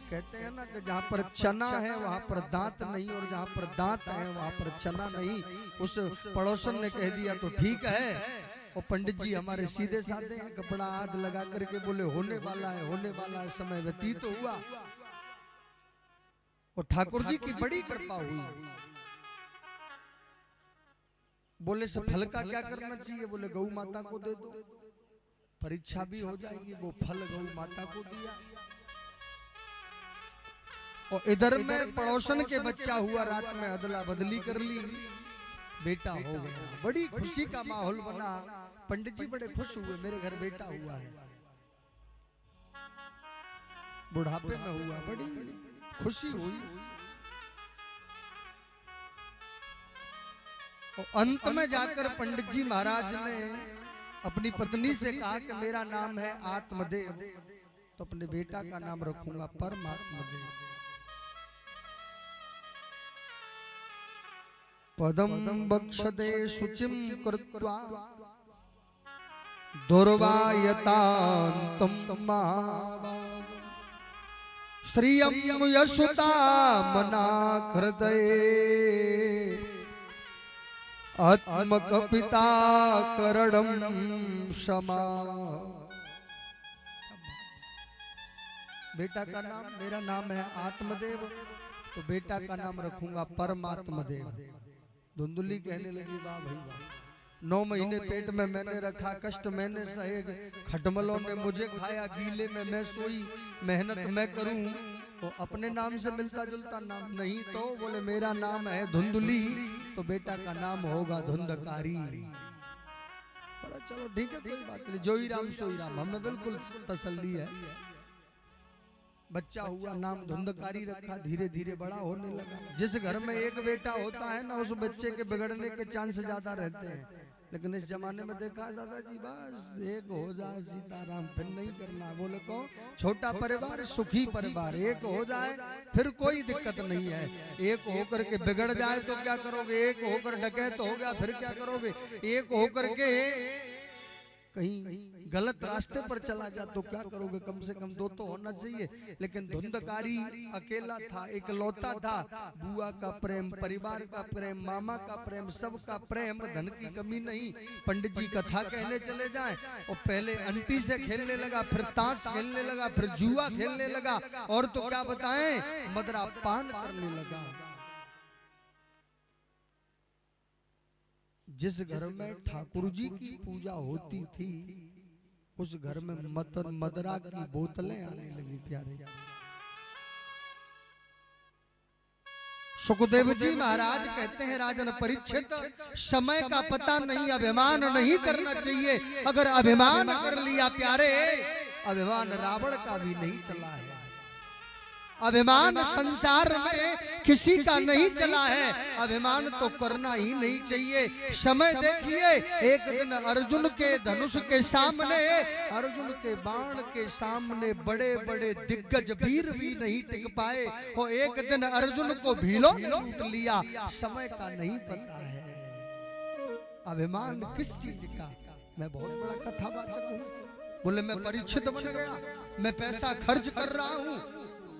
कहते हैं ना कि जहाँ पर चना है वहां पर दांत नहीं, और जहाँ पर दांत है वहां पर चना नहीं। उस पड़ोसन ने कह दिया तो ठीक है। और पंडित जी हमारे सीधे साधे हैं, कपड़ा आद लगा करके बोले होने वाला है, होने वाला है। समय व्यतीत तो हुआ और ठाकुर जी की बड़ी कृपा हुई। बोले से फल का क्या करना चाहिए? बोले गौ माता को दे दो, परीक्षा भी हो जाएगी। वो फल गौ माता को दिया, और इधर में पड़ोसन के बच्चा हुआ, रात में अदला बदली कर ली, बेटा हो गया। बड़ी खुशी का माहौल बना। पंडित जी बड़े खुश हुए, मेरे घर बेटा हुआ है। बुढ़ापे में हुआ, बड़ी खुशी हुई। और अंत में जाकर पंडित जी महाराज ने अपनी पत्नी से कहा कि मेरा नाम है आत्मदेव, तो अपने बेटा का नाम रखूंगा परमात्मदेव। पदम बक्षदे शुचिम कृत्वा दुर्वायतान्तं महाभागम् श्रियं यशुतामनाकृतये आत्मकपिता करणं क्षमा। बेटा का नाम, मेरा नाम है आत्मदेव, तो बेटा का नाम रखूंगा परमात्मदेव। धुंधुली कहने लगी वाह भाई वाह, 9 महीने पेट में मैंने रखा, कष्ट मैंने सहे, खटमलों ने मुझे खाया, गीले में मैं सोई, मेहनत मैं करूं, तो अपने नाम से मिलता जुलता नाम नहीं। तो बोले मेरा नाम है धुंधुली, तो बेटा का नाम होगा धुंधकारी। बोला चलो ठीक है कोई बात नहीं, जोई राम सोई राम, हमें बिल्कुल तसल्ली है। बच्चा हुआ, नाम धुंधकारी रखा, धीरे धीरे बड़ा होने लगा। जिस घर में एक बेटा होता है ना, उस बच्चे के बिगड़ने के चांस ज्यादा रहते हैं। लेकिन इस जमाने में देखा है दादाजी, बस एक हो जाए सीताराम, फिर नहीं करना। बोले को छोटा परिवार सुखी परिवार, एक हो जाए फिर कोई दिक्कत नहीं है। एक होकर के बिगड़ जाए तो क्या करोगे, एक होकर डकैत हो गया फिर क्या करोगे, एक होकर के कहीं गलत रास्ते पर चला जा तो क्या करोगे। कम से कम 2 तो होना चाहिए। लेकिन धुंधकारी अकेला था, इकलौता था। बुआ का प्रेम, परिवार का प्रेम, मामा का प्रेम, सबका प्रेम, धन की कमी नहीं। पंडित जी कथा कहने चले जाएं और पहले अंटी से खेलने लगा, फिर ताश खेलने लगा, फिर जुआ खेलने लगा, और तो क्या बताएं मदरा पान करने लगा। जिस घर में ठाकुर जी की पूजा होती थी, उस घर में मदरा की बोतलें आने लगी प्यारे। सुखदेव जी महाराज कहते हैं राजन परीक्षित, समय का पता नहीं, अभिमान नहीं करना चाहिए। अगर अभिमान कर लिया प्यारे, अभिमान रावण का भी नहीं चला है। अभिमान संसार में किसी का नहीं चला है। अभिमान तो करना ही नहीं चाहिए। समय देखिए, एक दिन अर्जुन के धनुष के सामने, अर्जुन के बाण के सामने बड़े बड़े दिग्गज वीर भी नहीं टिक पाए, और एक दिन अर्जुन को भीलों ने लूट लिया। समय का नहीं पता है। अभिमान किस चीज का। मैं बहुत बड़ा कथावाचक हूँ। बोले मैं परीक्षित बन गया, मैं पैसा खर्च कर रहा हूँ।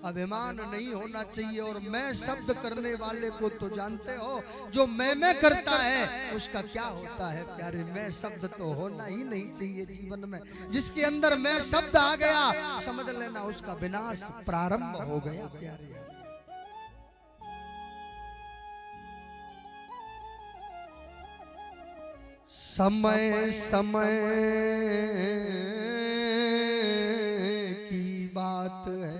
अभिमान नहीं होना चाहिए। और मैं शब्द करने वाले को तो जानते हो, जो मैं करता है उसका क्या होता है प्यारे। मैं शब्द तो होना ही नहीं चाहिए जीवन में। जिसके अंदर मैं शब्द आ गया, समझ लेना उसका विनाश प्रारंभ हो गया प्यारे। समय समय की बात है,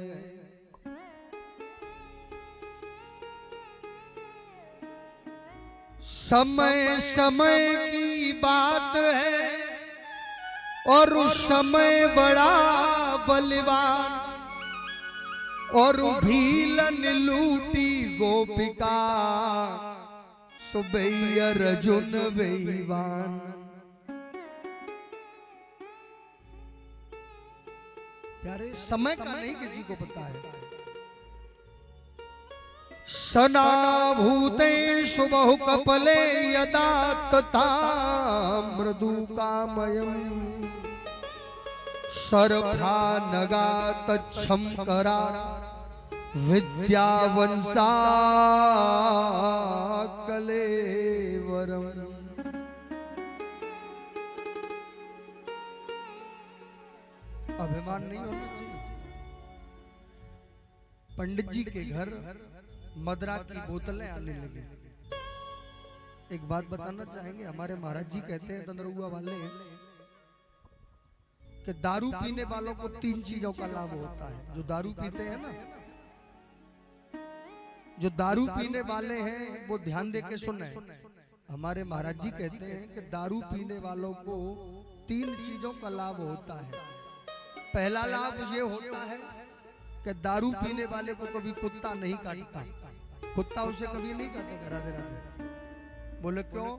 समय समय की बात है, और समय बड़ा बलवान, और भीलन लूटी गोपिका, सुबह अर्जुन बेईमान। प्यारे समय का नहीं किसी को पता है। सनाभूतेषु बहु कपले यदा तथा मृदु कामयम् सर्वथा नगा तच्छं करा विद्यावंसा कलेवरम। अभिमान नहीं होना चाहिए। पंडित जी के घर मदरा की बोतलें आने लगी। एक बात बताना चाहेंगे, हमारे महाराज जी कहते हैं तंदरुआ वाले कि दारू पीने वालों को 3 चीजों का लाभ होता है। जो दारू पीते हैं ना, जो दारू पीने वाले हैं वो ध्यान दे के सुने। हमारे महाराज जी कहते हैं कि दारू पीने वालों को 3 चीजों का लाभ होता है। पहला लाभ ये होता है कि दारू पीने वाले को कभी कुत्ता नहीं काटता। कुत्ता उसे कभी नहीं काटेगा। राधे राधे। बोले क्यों?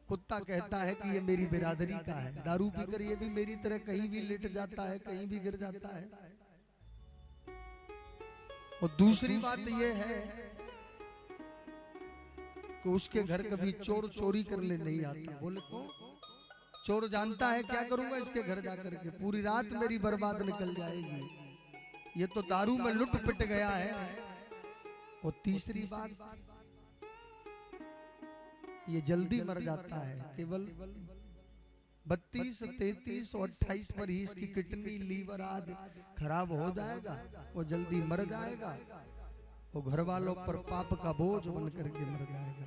कुत्ता कहता है कि ये मेरी बिरादरी का है, दारू पीकर ये भी मेरी तरह कहीं भी लेट जाता है, कहीं भी गिर जाता है। और दूसरी बात ये है कि उसके घर कभी चोर चोरी करने नहीं आता। बोले क्यों? चोर जानता है क्या करूंगा इसके घर जाकर के, पूरी रात मेरी बर्बाद निकल जाएगी, ये तो दारू में लुट पिट गया है। और तीसरी बात, ये जल्दी मर जाता है, केवल 32, 33 और 28 पर ही इसकी किडनी, लीवर आदि खराब हो जाएगा, वो जल्दी मर जाएगा, वो घर वालों पर पाप का बोझ बन करके मर जाएगा।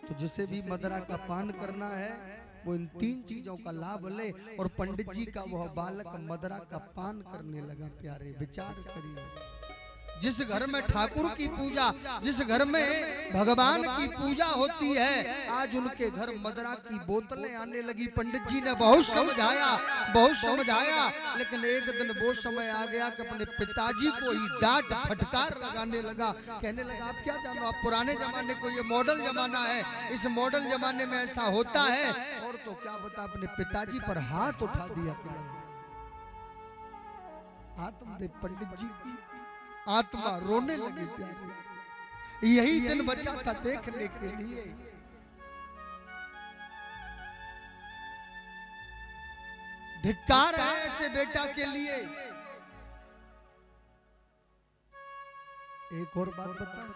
तो जिसे भी मदरा का पान करना है वो इन 3 चीजों का लाभ ले। और पंडित जी का वह बालक मदरा का पान करने लगा। प्यारे विचार करिए, जिस घर में ठाकुर की पूजा, जिस घर में भगवान की पूजा होती है, आज उनके घर मदरा की बोतलें आने लगी। पंडित जी ने बहुत समझाया, बहुत समझाया, लेकिन एक दिन वो समय आ गया कि अपने पिताजी को ही डांट फटकार लगाने लगा। कहने लगा आप क्या जानो, आप पुराने जमाने को, ये मॉडल जमाना है, इस मॉडल जमाने में ऐसा होता है। और तो क्या बता, अपने पिताजी पर हाथ उठा दिया। आत्मदेव पंडित जी की आत्मा रोने लगी। प्यारे, यही दिन बचा था देखने के लिए। धिक्कार है ऐसे बेटा के लिए। एक और बात बता,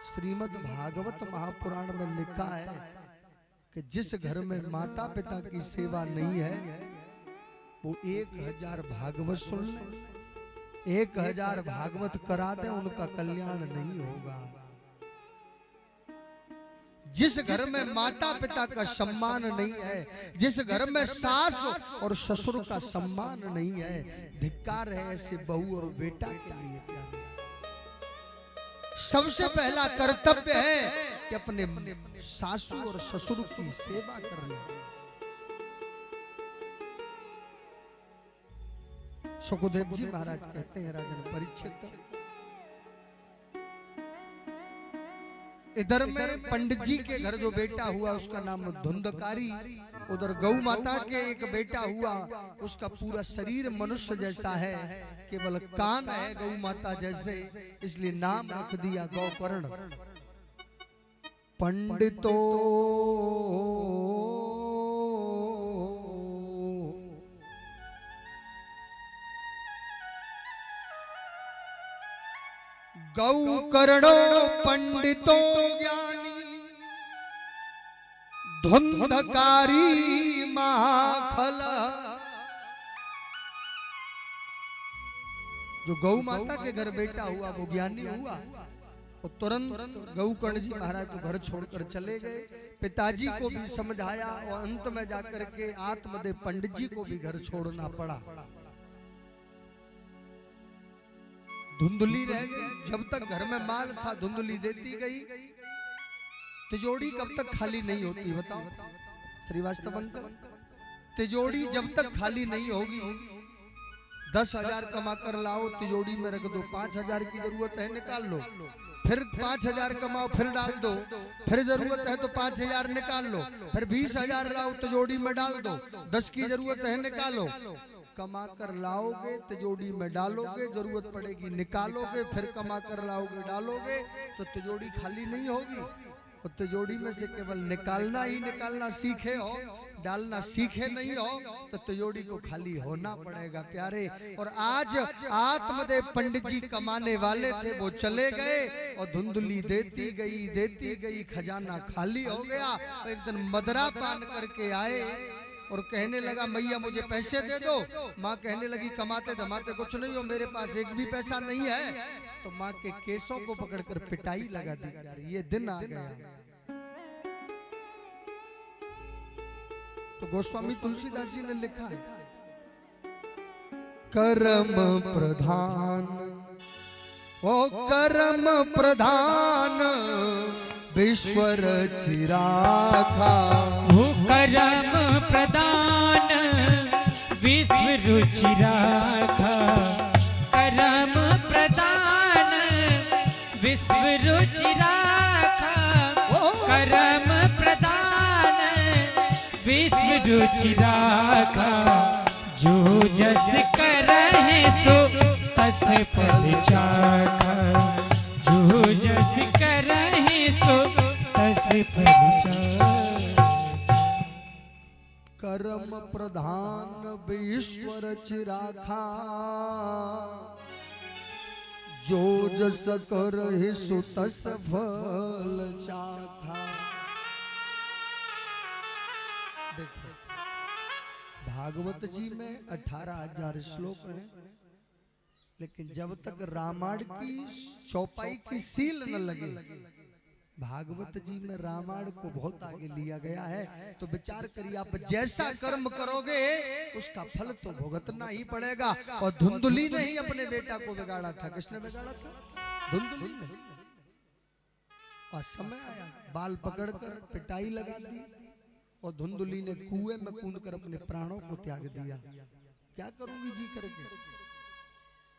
श्रीमद् भागवत महापुराण में लिखा है कि जिस घर में माता पिता की सेवा नहीं है वो 1000 भागवत सुन ले, 1000 भागवत करा दे, उनका कल्याण नहीं होगा। जिस घर में माता पिता का सम्मान नहीं है, जिस घर में सास और ससुर का सम्मान नहीं है, धिक्कार है ऐसे बहू और बेटा के लिए। क्या सबसे पहला कर्तव्य है कि अपने सासू और ससुर की सेवा करना। सुखदेव जी महाराज कहते हैं, राजन परीक्षित, इधर में पंडित जी के घर जो बेटा हुआ उसका नाम धुंधकारी, उधर गौ माता के एक बेटा हुआ, उसका पूरा शरीर मनुष्य जैसा है, केवल कान है गौ माता जैसे, इसलिए नाम रख दिया गौकर्ण। पंडितो गौकर्णो पंडितो ज्ञानी धुंधकारी माखल। जो गौ माता के घर बेटा हुआ वो ज्ञानी हुआ, और तुरंत गौकर्ण जी महाराज तो घर छोड़कर चले गए। पिताजी को भी समझाया और अंत में जाकर के आत्मदेव पंडित जी को भी घर छोड़ना पड़ा। धुंधली रह गई, जब तक घर में माल था धुंधली देती गई। तिजोरी कब तक खाली नहीं होती बताओ श्रीवास्तव अंकल? तिजोरी जब तक खाली नहीं होगी, 10,000 कमा कर लाओ, तिजोरी में रख दो, 5,000 की जरूरत है निकाल लो, फिर 5,000 कमाओ, फिर डाल दो, फिर जरूरत है तो 5,000 निकाल लो, फिर 20,000 लाओ तिजोरी में डाल दो, 10 की जरूरत है निकालो। कमा कर लाओगे तिजोरी में डालोगे, जरूरत पड़ेगी निकालोगे, फिर कमा कर लाओगे डालोगे, तो तिजोरी खाली नहीं होगी। और तिजोरी में से केवल निकालना ही निकालना सीखे हो, डालना सीखे नहीं हो, तो तिजोरी को खाली होना पड़ेगा प्यारे। और आज आत्मदेव पंडित जी कमाने वाले थे, वो चले गए और धुंधली देती गई, खजाना खाली हो गया। एक दिन मदरा पान करके आए और कहने लगा मैया मुझे पैसे दे दो। माँ कहने लगी कमाते धमाते कुछ नहीं हो, मेरे पास एक भी पैसा नहीं है। तो माँ के केसों को पकड़कर पिटाई लगा दी। यार ये दिन आ गया। तो गोस्वामी तुलसीदास जी ने लिखा है, कर्म प्रधान, ओ कर्म प्रधान विश्वर चिराखा। कर्म प्रदान विश्व रुचि राखा, कर्म प्रदान विश्व रुचि राखा। ओ परम प्रधान विश्व रुचि राखा, जो जस करहि सो तस फल चाखा, जो जस करहि सो तस फल चाखा। कर्म प्रधान विश्व रचि राखा, जो जस करहि सो तस फल चाखा। देखो भागवत जी में 18,000 श्लोक हैं, लेकिन जब तक रामायण की चौपाई की सील न लगे, भागवत जी में रामायण को बहुत आगे लिया गया है। तो विचार करिए, आप जैसा कर्म करोगे उसका फल तो भुगतना ही पड़ेगा। और धुंधली ने ही अपने बेटा को बिगाड़ा था। किसने बिगाड़ा था? धुंधली ने। और समय आया, बाल पकड़कर पिटाई लगा दी और धुंधली ने कुएं में कूदकर अपने प्राणों को त्याग दिया। क्या करूंगी जी करके,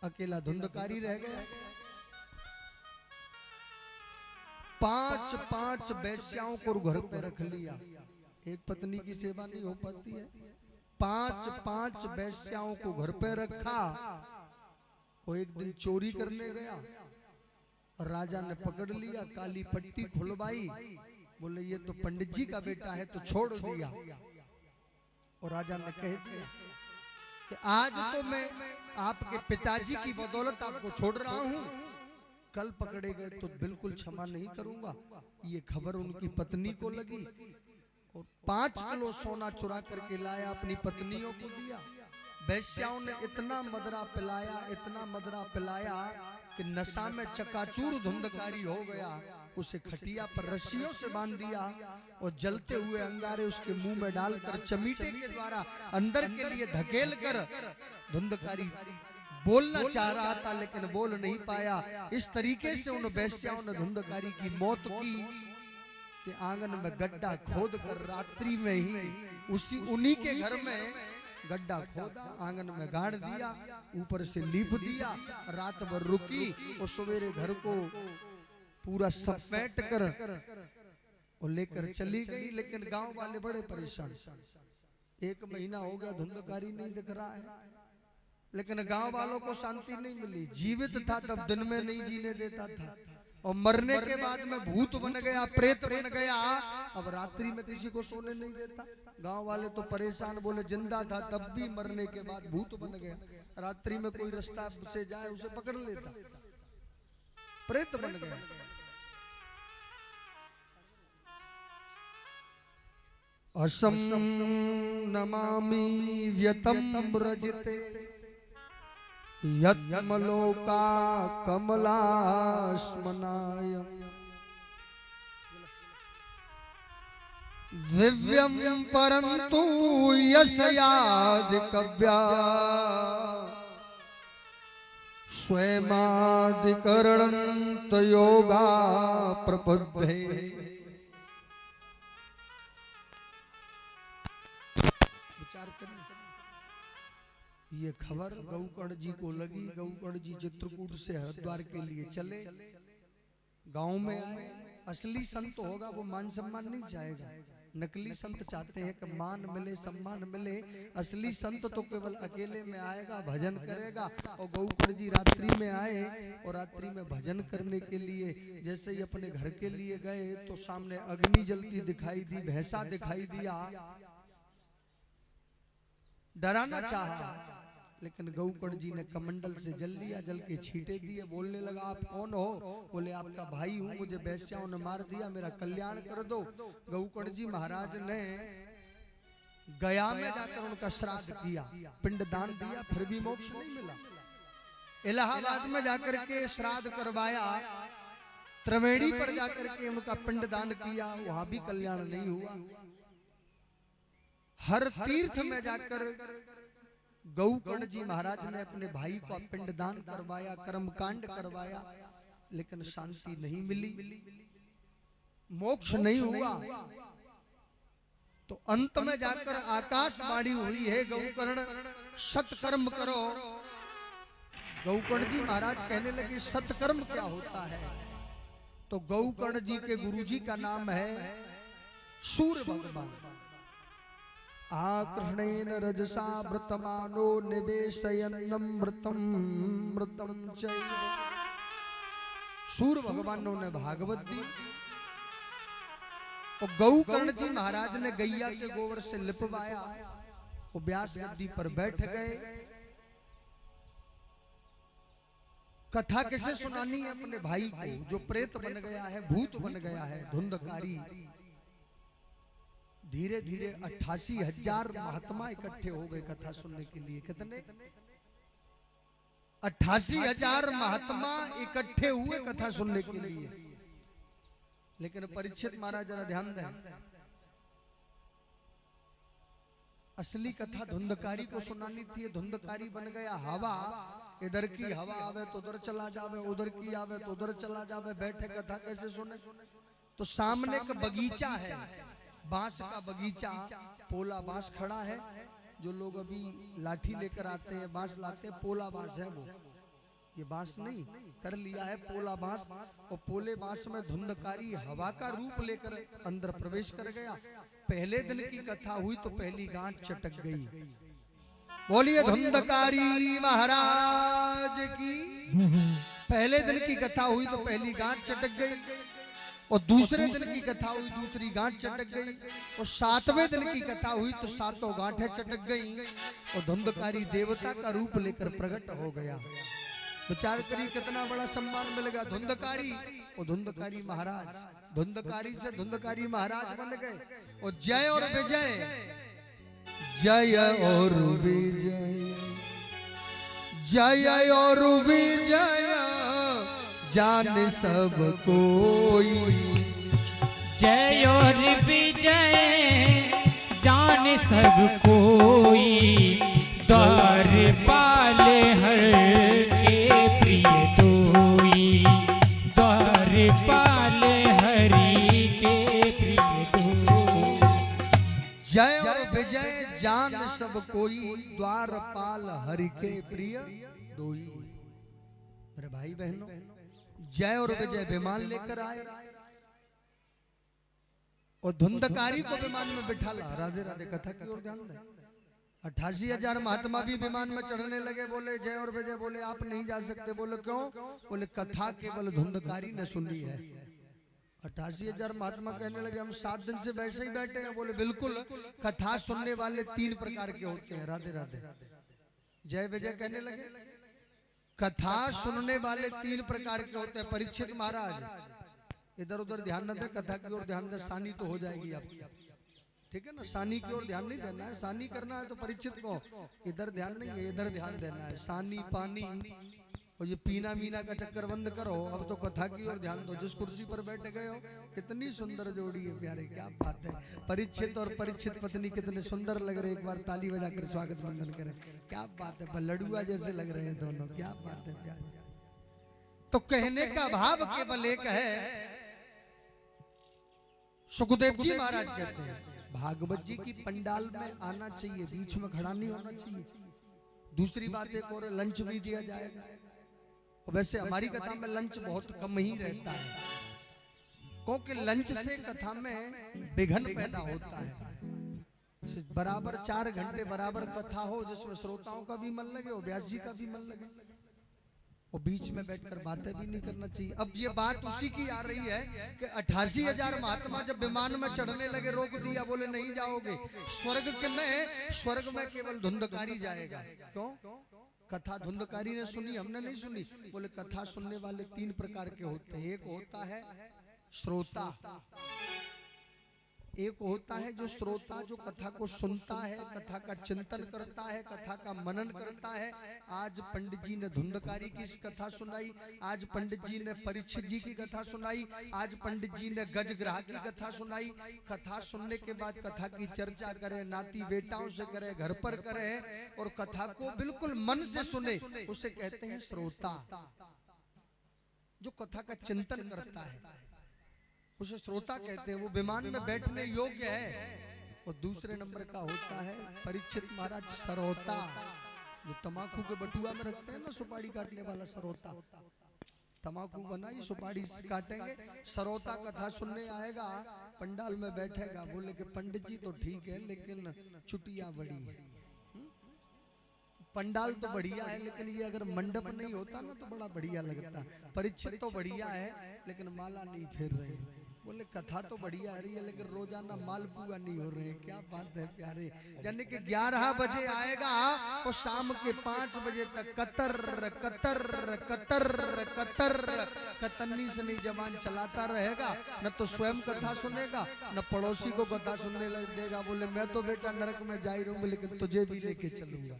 अकेला धुंधकारी रह गया। 5 वेश्याओं को घर पे रख लिया। एक पत्नी की सेवा नहीं हो पाती है। 5 वेश्याओं को घर पे रखा। वो एक दिन चोरी करने गया और राजा ने पकड़ लिया, काली पट्टी खुलवाई, बोले ये तो पंडित जी का बेटा है, तो छोड़ दिया। और राजा ने कह दिया कि आज तो मैं आपके पिताजी की बदौलत आपको छोड़ रहा हूं, कल पकड़े गए तो बिल्कुल क्षमा नहीं करूंगा। ये खबर उनकी पत्नी को लगी और 5 किलो सोना चुरा करके लाया, अपनी पत्नियों को दिया। वैश्याओं ने इतना मदरा पिलाया, इतना मदरा पिलाया कि नशा में चकाचूर धुंधकारी हो गया। उसे खटिया पर रस्सियों से बांध दिया और जलते हुए अंगारे उसके मुंह में डालकर चमीटे के द्वारा अंदर के लिए धकेल कर धुंधकारी बोलना चाह रहा था, लेकिन बोल नहीं पाया। इस तरीके से उन वैश्याओं ने धुंधकारी की मौत की कि आंगन में गड्ढा खोद कर रात्रि में ही उन्हीं के घर में गड्ढा खोदा, आंगन में गाड़ दिया, ऊपर से लीप दिया, रात भर रुकी और सवेरे घर को पूरा समेट कर और लेकर चली गई। लेकिन गांव वाले बड़े परेशान। 1 महीना हो गया, धुंधकारी नहीं दिख रहा है, लेकिन गांव वालों को शांति नहीं मिली। जीवित था तब दिन में नहीं जीने देता था, और मरने के बाद में भूत बन गया, प्रेत बन गया, अब रात्रि में किसी को सोने नहीं देता। गांव वाले तो परेशान, बोले जिंदा था तब भी मरने के बाद भूत बन गया, रात्रि में कोई रास्ता से जाए उसे पकड़ लेता, प्रेत बन गया। असम नमामि व्यतम व्रजते यत्मलोका कमलास्मनाय दिव्यं परन्तु यशयादिकव्या स्वयमादिकरणन्त योगा प्रपद्ये। विचार करें, ये खबर गौकर्ण जी को लगी। गौकर्ण जी चित्रकूट से हरिद्वार के लिए चले, गांव में आए। असली संत होगा वो मान सम्मान नहीं चाहेगा, नकली संत चाहते हैं कि मान मिले, सम्मान मिले। असली संत तो केवल अकेले में आएगा, भजन करेगा। और गौकर्ण जी रात्रि में आए और रात्रि में भजन करने के लिए जैसे ही अपने घर के लिए गए तो सामने अग्नि जलती दिखाई दी, भैंसा दिखाई दिया। डराना चाहा, लेकिन गौकर्ण जी ने कमंडल से जल लिया, जल के छींटे दिए। बोलने लगा, आप कौन हो? बोले, आपका भाई हूं, मुझे वैश्याओं ने मार दिया, मेरा कल्याण कर दो। गौकर्ण जी महाराज ने गया में जाकर उनका श्राद्ध किया, पिंडदान दिया, फिर भी मोक्ष नहीं मिला। इलाहाबाद में जाकर के श्राद्ध करवाया, त्रिवेणी पर जाकर के उनका पिंडदान किया, वहां भी कल्याण नहीं हुआ। हर तीर्थ में जाकर गौकर्ण जी महाराज ने अपने भाई को पिंडदान करवाया, कर्मकांड करवाया, लेकिन शांति नहीं मिली, मोक्ष नहीं हुआ। तो अंत में जाकर आकाशवाणी हुई है, गौकर्ण सत्कर्म करो। गौकर्ण जी महाराज कहने लगे, सत्कर्म क्या होता है? तो गौकर्ण जी के गुरुजी का नाम है सूर्य भगवान। आकृष्णेन रजसा व्रतमानो निवेशयन्नम व्रतम व्रतम चैव। सूर्य भगवान ने उन्हें भागवत दी और गौकर्ण जी महाराज ने गैया के गोबर से लिपवाया। वो व्यास गद्दी पर बैठ गए। कथा कैसे सुनानी है अपने भाई को जो प्रेत बन गया है, भूत बन गया है, धुंधकारी। धीरे धीरे 88,000 महात्मा इकट्ठे हो गए कथा सुनने के लिए। कितने? 88,000 महात्मा इकट्ठे हुए कथा सुनने के लिए। लेकिन परीक्षित महाराज जरा ध्यान दें, असली कथा धुंधकारी को सुनानी थी। धुंधकारी बन गया हवा। इधर की हवा आवे तो उधर चला जावे, उधर की आवे तो उधर चला जावे। बैठे कथा कैसे सुने? तो सामने का बगीचा है, बांस का बगीचा, पोला बांस खड़ा है। जो लोग अभी लाठी लेकर आते हैं, बांस लाते हैं, पोला बांस है वो। ये बांस नहीं, कर लिया है पोला बांस। और पोले बांस में धुंधकारी हवा का रूप लेकर अंदर प्रवेश कर गया। पहले दिन की कथा हुई तो पहली गांठ चटक गई। बोलिए धुंधकारी महाराज की। पहले दिन की कथा हुई तो पहली गांठ चटक गई। और दूसरे दिन की कथा हुई, दूसरी गांठ चटक गई। और 7वें दिन की कथा हुई तो 7 गांठें चटक गई। और धुंधकारी देवता का रूप लेकर प्रकट हो गया। विचार करिए कितना बड़ा सम्मान मिल गया। धुंधकारी और धुंधकारी महाराज, धुंधकारी से धुंधकारी महाराज बन गए। और जय और विजय, जय और विजय, जय और विजय जान सब कोई। जय और विजय जान सब कोई। द्वारपाल हर के प्रिय दोई। द्वारपाल हरि के प्रिय दोई। जय और विजय जान सब कोई। द्वारपाल हरि के प्रिय दोई। मेरे भाई बहनों, जय और विजय विमान लेकर आए और धुंधकारी को विमान में बिठाला। राधे राधे। कथा की ओर ध्यान दें। 88,000 महात्मा भी विमान में चढ़ने लगे। बोले जय और विजय। बोले आप नहीं जा सकते। बोले क्यों? बोले कथा केवल धुंधकारी ने सुनी है। 88,000 महात्मा कहने लगे हम 7 दिन से वैसे ही बैठे हैं। बोले बिल्कुल, कथा सुनने वाले 3 प्रकार के होते हैं। राधे राधे। जय विजय कहने लगे। कथा सुनने वाले 3 प्रकार के होते हैं। परीक्षित महाराज इधर उधर ध्यान न दे, कथा की ओर ध्यान दे, सानी तो हो जाएगी आपकी। ठीक है ना? सानी की ओर ध्यान नहीं देना है। सानी करना है तो परीक्षित को इधर ध्यान नहीं है, इधर ध्यान देना है। सानी पानी और ये पीना मीना का चक्कर बंद करो। अब तो कथा की ओर ध्यान दो। जिस कुर्सी पर बैठ गए हो, कितनी सुंदर जोड़ी है प्यारे। क्या बात है। परीक्षित और परीक्षित पत्नी कितने सुंदर लग रहे हैं। एक बार ताली बजाकर स्वागत वंदन करें। क्या बात है। लड़ुआ जैसे लग रहे हैं दोनों। क्या बात है प्यारे। तो कहने का भाव केवल एक है। सुखदेव जी महाराज कहते हैं भागवत जी की पंडाल में आना चाहिए, बीच में खड़ा नहीं होना चाहिए। दूसरी बात एक और, लंच भी दिया जाएगा। और वैसे हमारी कथा में लंच बहुत कम ही रहता है, क्योंकि लंच से कथा में विघ्न पैदा होता है। बराबर 4 घंटे बराबर कथा हो जिसमें श्रोताओं का भी मन लगे और व्यास जी का भी मन लगे। और बीच में बैठकर बातें भी नहीं करना चाहिए। अब ये बात उसी की आ रही है कि 88,000 महात्मा जब विमान में चढ़ने लगे, रोक दिया। बोले नहीं जाओगे। स्वर्ग में केवल धुंधकारी जाएगा। क्यों? कथा धुंधकारी ने सुनी, हमने नहीं सुनी। बोले कथा सुनने वाले 3 प्रकार के होते हैं। एक होता है श्रोता, एक होता है जो श्रोता, जो कथा को सुनता है, कथा का चिंतन करता है, कथा का मनन करता है। आज पंडित जी ने धुंधकारी की कथा सुनाई, आज पंडित जी ने परीक्षित जी की कथा सुनाई, आज पंडित जी ने गजग्राह की कथा सुनाई। कथा सुनने के बाद कथा की चर्चा करे, नाती बेटाओं से करे, घर पर करे, और कथा को बिल्कुल मन से सुने, उसे कहते हैं श्रोता। जो कथा का चिंतन करता है उसे श्रोता कहते हैं। वो विमान में बैठने योग्य है। और दूसरे नंबर का होता है परीक्षित महाराज सरोता, जो तमाकू के बटुआ में रखते हैं ना, सुपारी काटने वाला सरोता। तमाकू बनाई, सुपारी काटेंगे, सरोता कथा सुनने आएगा, पंडाल में बैठेगा, बोले कि पंडित जी तो ठीक है लेकिन चुटिया बड़ी है। पंडाल तो बढ़िया है लेकिन ये अगर मंडप नहीं होता ना तो बड़ा बढ़िया लगता। परीक्षित तो बढ़िया है लेकिन माला नहीं फेर रहे। बोले कथा तो बढ़िया है रही है लेकिन रोजाना मालपुआ नहीं हो रहे। क्या बात है प्यारे। यानी कि 11 बजे आएगा और शाम के 5 बजे तक कतर कतर कतर कतर कतन्नी से नहीं जबान चलाता रहेगा। न तो स्वयं कथा सुनेगा न पड़ोसी को कथा सुनने लग देगा। बोले मैं तो बेटा नरक में जा ही रहूंगा लेकिन तुझे भी लेके चलूंगा।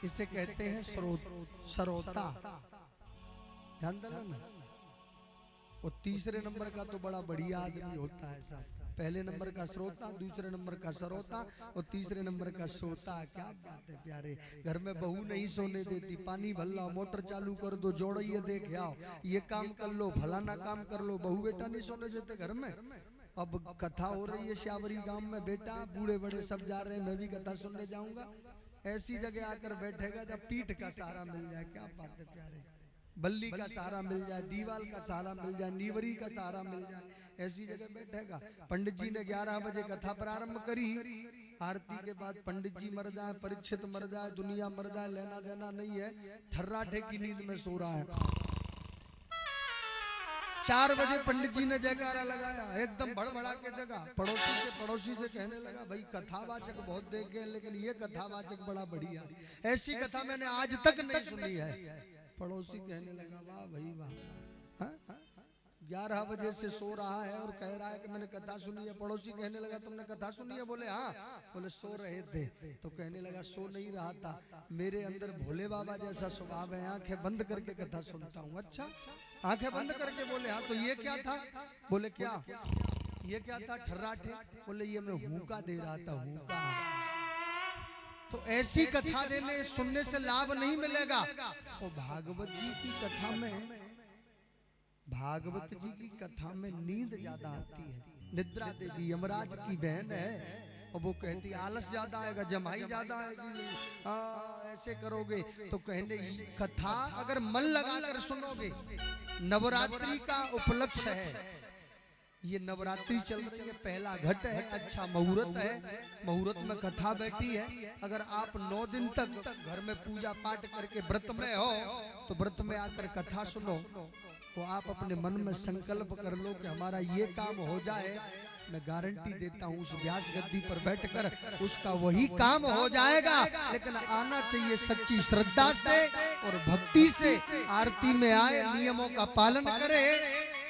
इसे कहते हैं सरोता। ध्यान देना ना। और तीसरे नंबर का तो बड़ा बढ़िया आदमी होता है साहब। पहले नंबर का श्रोता, दूसरे नंबर का सरोता और तीसरे नंबर का सोता। क्या बात है प्यारे। घर में बहू नहीं सोने देती, पानी भर लो, मोटर चालू कर दो, जोड़िए देख आओ, ये काम कर लो, फलाना काम कर लो, बहू बेटा नहीं सोने देते घर में। अब कथा हो रही है श्यावरी गांव में, बेटा बूढ़े बड़े सब जा रहे हैं, मैं भी कथा सुनने जाऊंगा। ऐसी जगह आकर बैठेगा जब पीठ का सहारा मिल जाए। क्या बात है प्यारे। बल्ली का सहारा मिल जाए, दीवाल का सहारा मिल जाए, नीवरी का सहारा मिल जाए, ऐसी जगह बैठेगा। पंडित जी ने 11 बजे कथा प्रारंभ करी। आरती के बाद पंडित जी मर जाए, परीक्षित मर जाए, दुनिया मर जाए, लेना देना नहीं है। ठर्राठे की नींद में सो रहा है। 4 बजे पंडित जी ने जयकारा लगाया, एकदम भड़बड़ा के जगह। पड़ोसी से कहने लगा भाई कथावाचक बहुत देखे हैं लेकिन ये कथावाचक बड़ा बढ़िया, ऐसी कथा मैंने आज तक नहीं सुनी है। पड़ोसी कहने लगा वाह भाई वाह, 11 बजे से सो रहा है और कह रहा है कि मैंने कथा सुनी है। पड़ोसी कहने लगा तुमने कथा सुनी है? बोले हाँ। बोले सो रहे थे? तो कहने लगा सो नहीं रहा था, मेरे अंदर भोले बाबा जैसा स्वभाव है, आंखें बंद करके कथा सुनता हूँ। अच्छा, आंखें बंद करके? बोले हाँ। तो ये क्या था? बोले क्या ये क्या था? ठर्राठे? बोले ये मैं हुक्का दे रहा था, हुक्का। तो ऐसी कथा देने सुनने से लाभ नहीं मिलेगा। और भागवत जी की कथा में नींद ज्यादा आती है। निद्रा देवी यमराज की बहन है और वो कहती आलस ज्यादा आएगा, जमाई ज्यादा आएगी, ऐसे करोगे। तो कहने कथा अगर मन लगाकर सुनोगे, नवरात्रि का उपलक्ष्य है, ये नवरात्रि चल रही है, पहला घट है, अच्छा मुहूर्त है, मुहूर्त में कथा बैठी है। अगर आप 9 दिन तक घर में पूजा पाठ करके व्रत में हो तो व्रत में आकर कथा सुनो तो आप अपने मन में संकल्प कर लो कि हमारा ये काम हो जाए। मैं गारंटी देता हूँ उस व्यास गद्दी पर बैठकर उसका वही काम हो जाएगा। लेकिन आना चाहिए सच्ची श्रद्धा से और भक्ति से। आरती में आए, नियमों का पालन करे,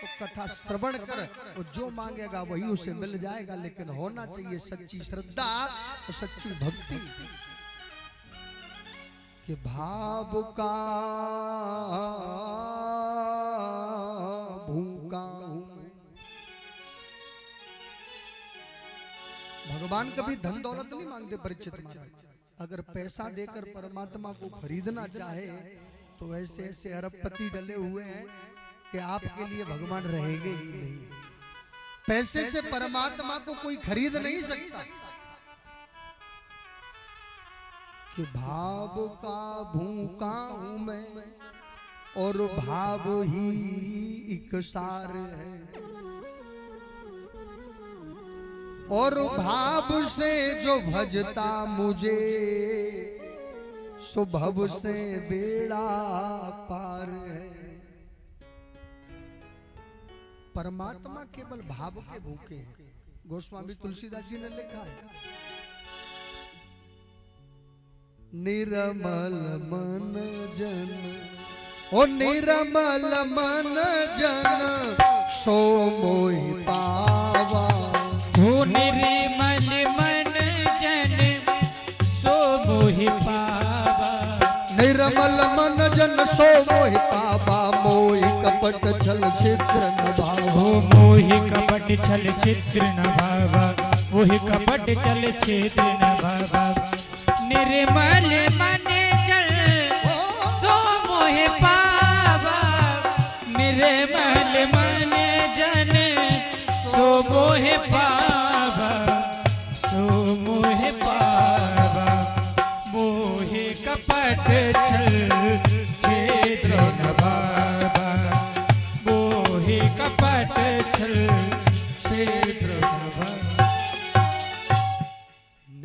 तो कथा श्रवण कर, और जो मांगेगा वही उसे मिल जाएगा। लेकिन होना चाहिए सच्ची श्रद्धा और सच्ची भक्ति। कि भाव का भूखा हूं मैं। भगवान कभी धन दौलत नहीं मांगते परीक्षित महाराज। अगर पैसा देकर परमात्मा को खरीदना चाहे तो ऐसे ऐसे अरबपति डले हुए हैं कि आपके लिए भगवान रहेंगे ही नहीं। पैसे से परमात्मा को कोई खरीद नहीं सकता। कि भाव का भूखा हूं मैं और भाव ही एक सार है, और भाव से जो भजता मुझे सो भव से बेड़ा पार है। परमात्मा केवल भाव के भूखे हैं। गोस्वामी तुलसीदास जी ने लिखा है, निर्मल मन जन, ओ निर्मल मन जन सो मोहि पावा। ओ निर्मल मन जन सो मोहि पावा। निर्मल मन जन सो मोहि पावा। मोहि कपट छल छिद्र न भावा। मोहि कपट छल छिद्र न भावा। मोहि कपट छल छिद्र न भावा। निर्मल मन जन सो मोहि पावा। निर्मल मन जन सो मोहि पावा। सो मोहि पावा। मोहि कपट छल छिद्र न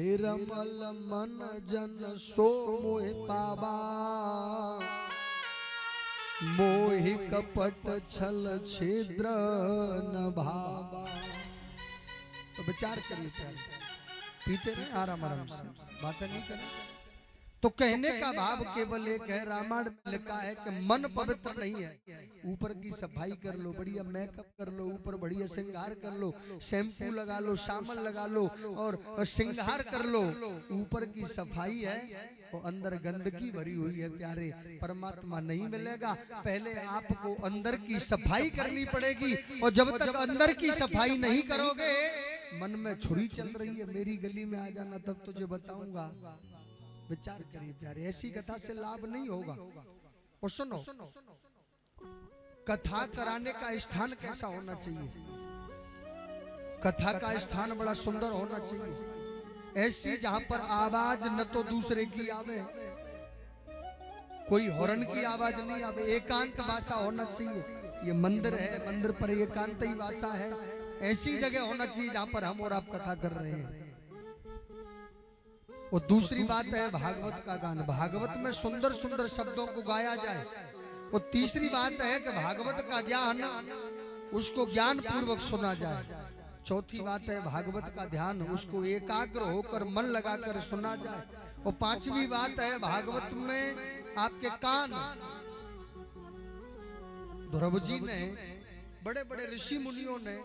निर्मल मन जन सो मोहि पावा, मोहि कपट छल छिद्र न भावा। तो विचार करिए प्यारे, पीते रहे आराम आराम से, बातें नहीं करें। तो कहने का भाव केवल एक है, रामायण में लिखा है कि मन पवित्र नहीं है, ऊपर की सफाई कर लो, बढ़िया मेकअप कर लो, ऊपर बढ़िया श्रृंगार कर लो, शैम्पू लगा लो, साबुन लगा लो और श्रृंगार कर लो, ऊपर की सफाई है और अंदर गंदगी भरी हुई है प्यारे, परमात्मा नहीं मिलेगा। पहले आपको अंदर की सफाई करनी पड़ेगी, और जब तक अंदर की सफाई नहीं करोगे, मन में छुरी चल रही है मेरी गली में आ जाना तब तुझे बताऊंगा। विचार करिए प्यारे, ऐसी कथा से लाभ नहीं होगा। और सुनो, कथा कराने का स्थान कैसा होना चाहिए? कथा का स्थान बड़ा सुंदर होना चाहिए, ऐसी जहां पर आवाज न तो दूसरे की आवे, कोई हॉर्न की आवाज नहीं आवे, एकांत वासा होना चाहिए। ये मंदिर है, मंदिर पर एकांत ही वासा है, ऐसी जगह होना चाहिए जहां पर हम और आप कथा कर रहे हैं। और दूसरी बात है भागवत का गान, भागवत में सुंदर सुंदर शब्दों को गाया जाए। और तीसरी बात है कि भागवत का ज्ञान उसको ज्ञान पूर्वक सुना जाए। चौथी बात है भागवत का ध्यान, उसको एकाग्र होकर मन लगाकर सुना जाए। और पांचवी बात है भागवत में आपके कान, ध्रुव जी ने, बड़े बड़े ऋषि मुनियों ने,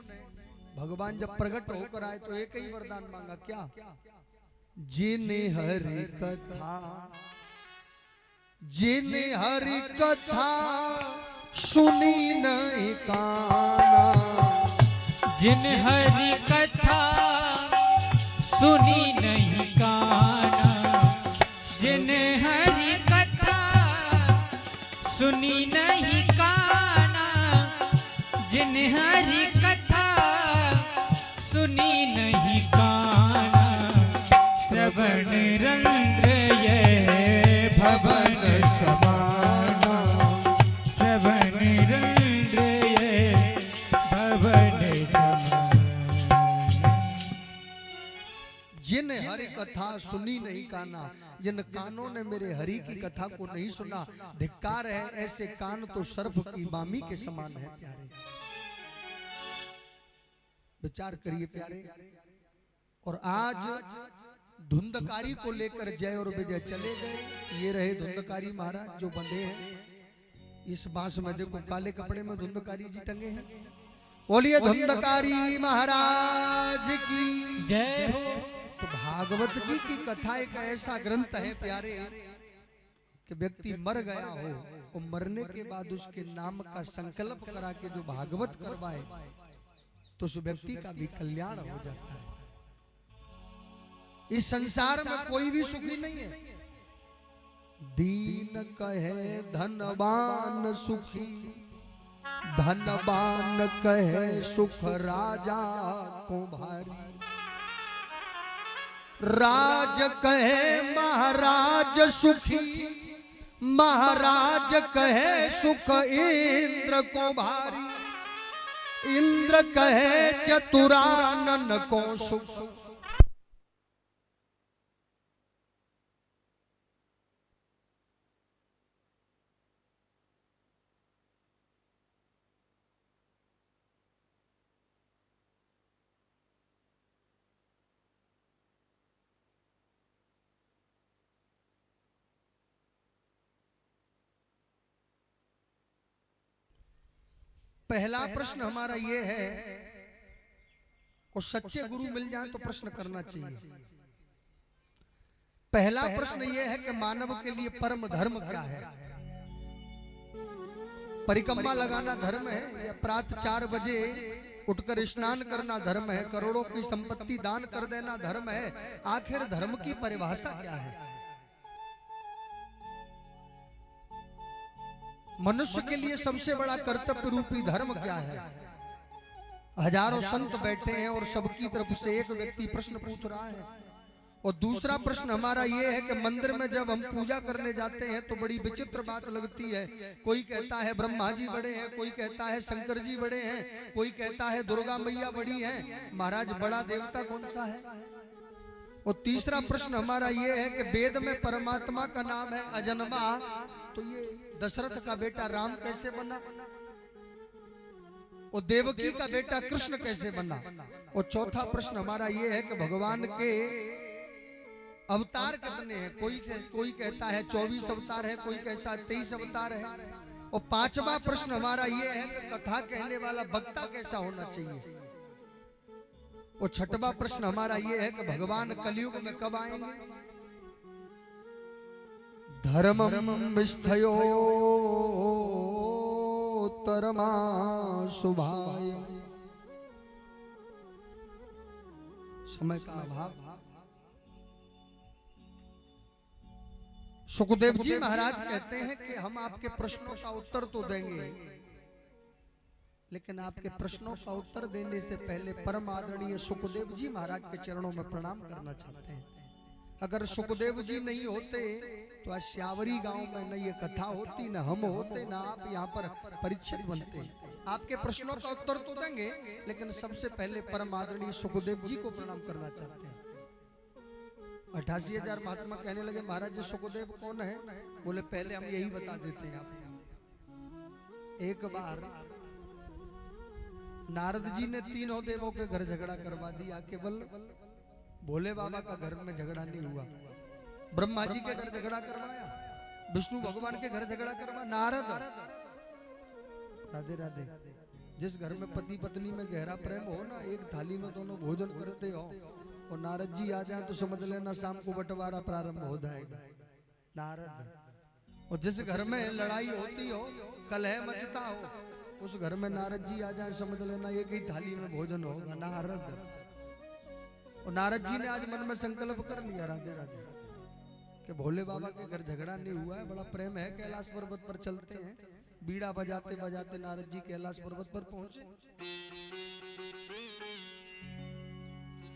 भगवान जब प्रकट होकर आए तो एक ही वरदान मांगा, क्या? जिने हरि कथा, जिने हरि कथा सुनी नहीं काना, जिन हरि कथा सुनी नहीं काना, जिन हरि कथा सुनी नहीं काना, जिन हरि कथा सुनी नहीं काना, श्रवण रंध्र ये भवन समाना, श्रवण रंध्र ये भवन समाना। जिन हरि कथा सुनी नहीं काना, जिन कानों ने मेरे हरि की कथा को नहीं सुना, धिक्कार है, ऐसे कान तो सर्प की मामी के समान है प्यारे। विचार करिए प्यारे। और आज धुंधकारी को लेकर जय और विजय चले गए। ये रहे धुंधकारी महाराज जो बंधे हैं इस बांस में, देखो काले कपड़े में धुंधकारी जी टंगे हैं। बोलिए धुंधकारी महाराज की जय हो। तो भागवत जी की कथा एक ऐसा ग्रंथ है प्यारे कि व्यक्ति मर गया हो और मरने के बाद उसके नाम का संकल्प करा के जो भागवत करवाए तो उस व्यक्ति का भी कल्याण हो जाता है। इस संसार में कोई भी सुखी नहीं है। दीन कहे धनवान सुखी, धनवान कहे सुख राजा को भारी, राज कहे महाराज सुखी, महाराज कहे सुख इंद्र को भारी, इंद्र कहे चतुरानन को सुख। पहला प्रश्न हमारा ये है, और सच्चे गुरु मिल जाए तो प्रश्न करना चाहिए। पहला प्रश्न ये है कि मानव के लिए परम धर्म क्या है? परिक्रमा लगाना धर्म है या प्रातः 4 बजे उठकर स्नान करना धर्म है? करोड़ों की संपत्ति दान कर देना धर्म है? आखिर धर्म की परिभाषा क्या है? मनुष्य के लिए सबसे बड़ा कर्तव्य रूपी धर्म क्या है? हजारों संत बैठे हैं और सबकी तरफ से एक व्यक्ति प्रश्न पूछ रहा है। और दूसरा प्रश्न हमारा ये है कि मंदिर में जब हम पूजा करने जाते हैं तो बड़ी विचित्र बात लगती है। कोई कहता है ब्रह्मा जी बड़े हैं, कोई कहता है शंकर जी बड़े हैं, कोई कहता है दुर्गा मैया बड़ी हैं। महाराज बड़ा देवता कौन सा है? और तीसरा प्रश्न हमारा ये है कि वेद में परमात्मा का नाम है अजन्मा, तो ये दशरथ का बेटा राम कैसे बना और देवकी का बेटा कृष्ण कैसे बना। और चौथा प्रश्न हमारा ये है कि भगवान के अवतार कितने हैं। कोई कहता है 24 अवतार है, कोई कहता है 23 अवतार है। और पांचवा प्रश्न हमारा ये है कि कथा कहने वाला वक्ता कैसा होना चाहिए। और छठवां प्रश्न हमारा ये है कि भगवान कलयुग में कब आएंगे। धर्मम स्थयो तरमा शुभाय। समय का अभाव। सुखदेव जी महाराज कहते हैं कि हम आपके प्रश्नों का उत्तर तो देंगे, लेकिन आपके प्रश्नों का उत्तर देने से पहले परम आदरणीय सुखदेव जी महाराज के चरणों में प्रणाम करना चाहते हैं। अगर सुखदेव जी नहीं होते तो आज श्यावरी गांव में न ये कथा होती, न हम होते, न आप यहाँ पर परीक्षित बनते। आपके प्रश्नों का उत्तर तो देंगे, लेकिन सबसे पहले परम आदरणीय सुखदेव जी को प्रणाम करना चाहते हैं। 88,000 महात्मा कहने लगे महाराज जी सुखदेव कौन है। बोले पहले हम यही बता देते हैं आपको। एक बार नारद जी ने तीनों देवों के घर झगड़ा करवा दिया, केवल भोले बाबा का घर में झगड़ा नहीं हुआ। ब्रह्मा जी के घर झगड़ा करवाया, विष्णु भगवान के घर झगड़ा करवा, नारद। राधे राधे। जिस घर में पति पत्नी में गहरा प्रेम हो ना, एक थाली में दोनों भोजन करते हो, और नारद जी आ जाए तो समझ लेना शाम को बंटवारा प्रारंभ हो जाएगा। नारद। और जिस घर में लड़ाई होती हो, कलह मचता हो, उस घर में नारद जी आ जाए समझ लेना एक ही थाली में भोजन होगा। नारद। और नारद जी ने आज मन में संकल्प कर लिया, राधे राधे, कि भोले बाबा के घर झगड़ा नहीं हुआ है, बड़ा प्रेम है। कैलाश पर्वत पर चलते हैं। बीड़ा बजाते बजाते नारद जी कैलाश पर्वत पर पहुंचे।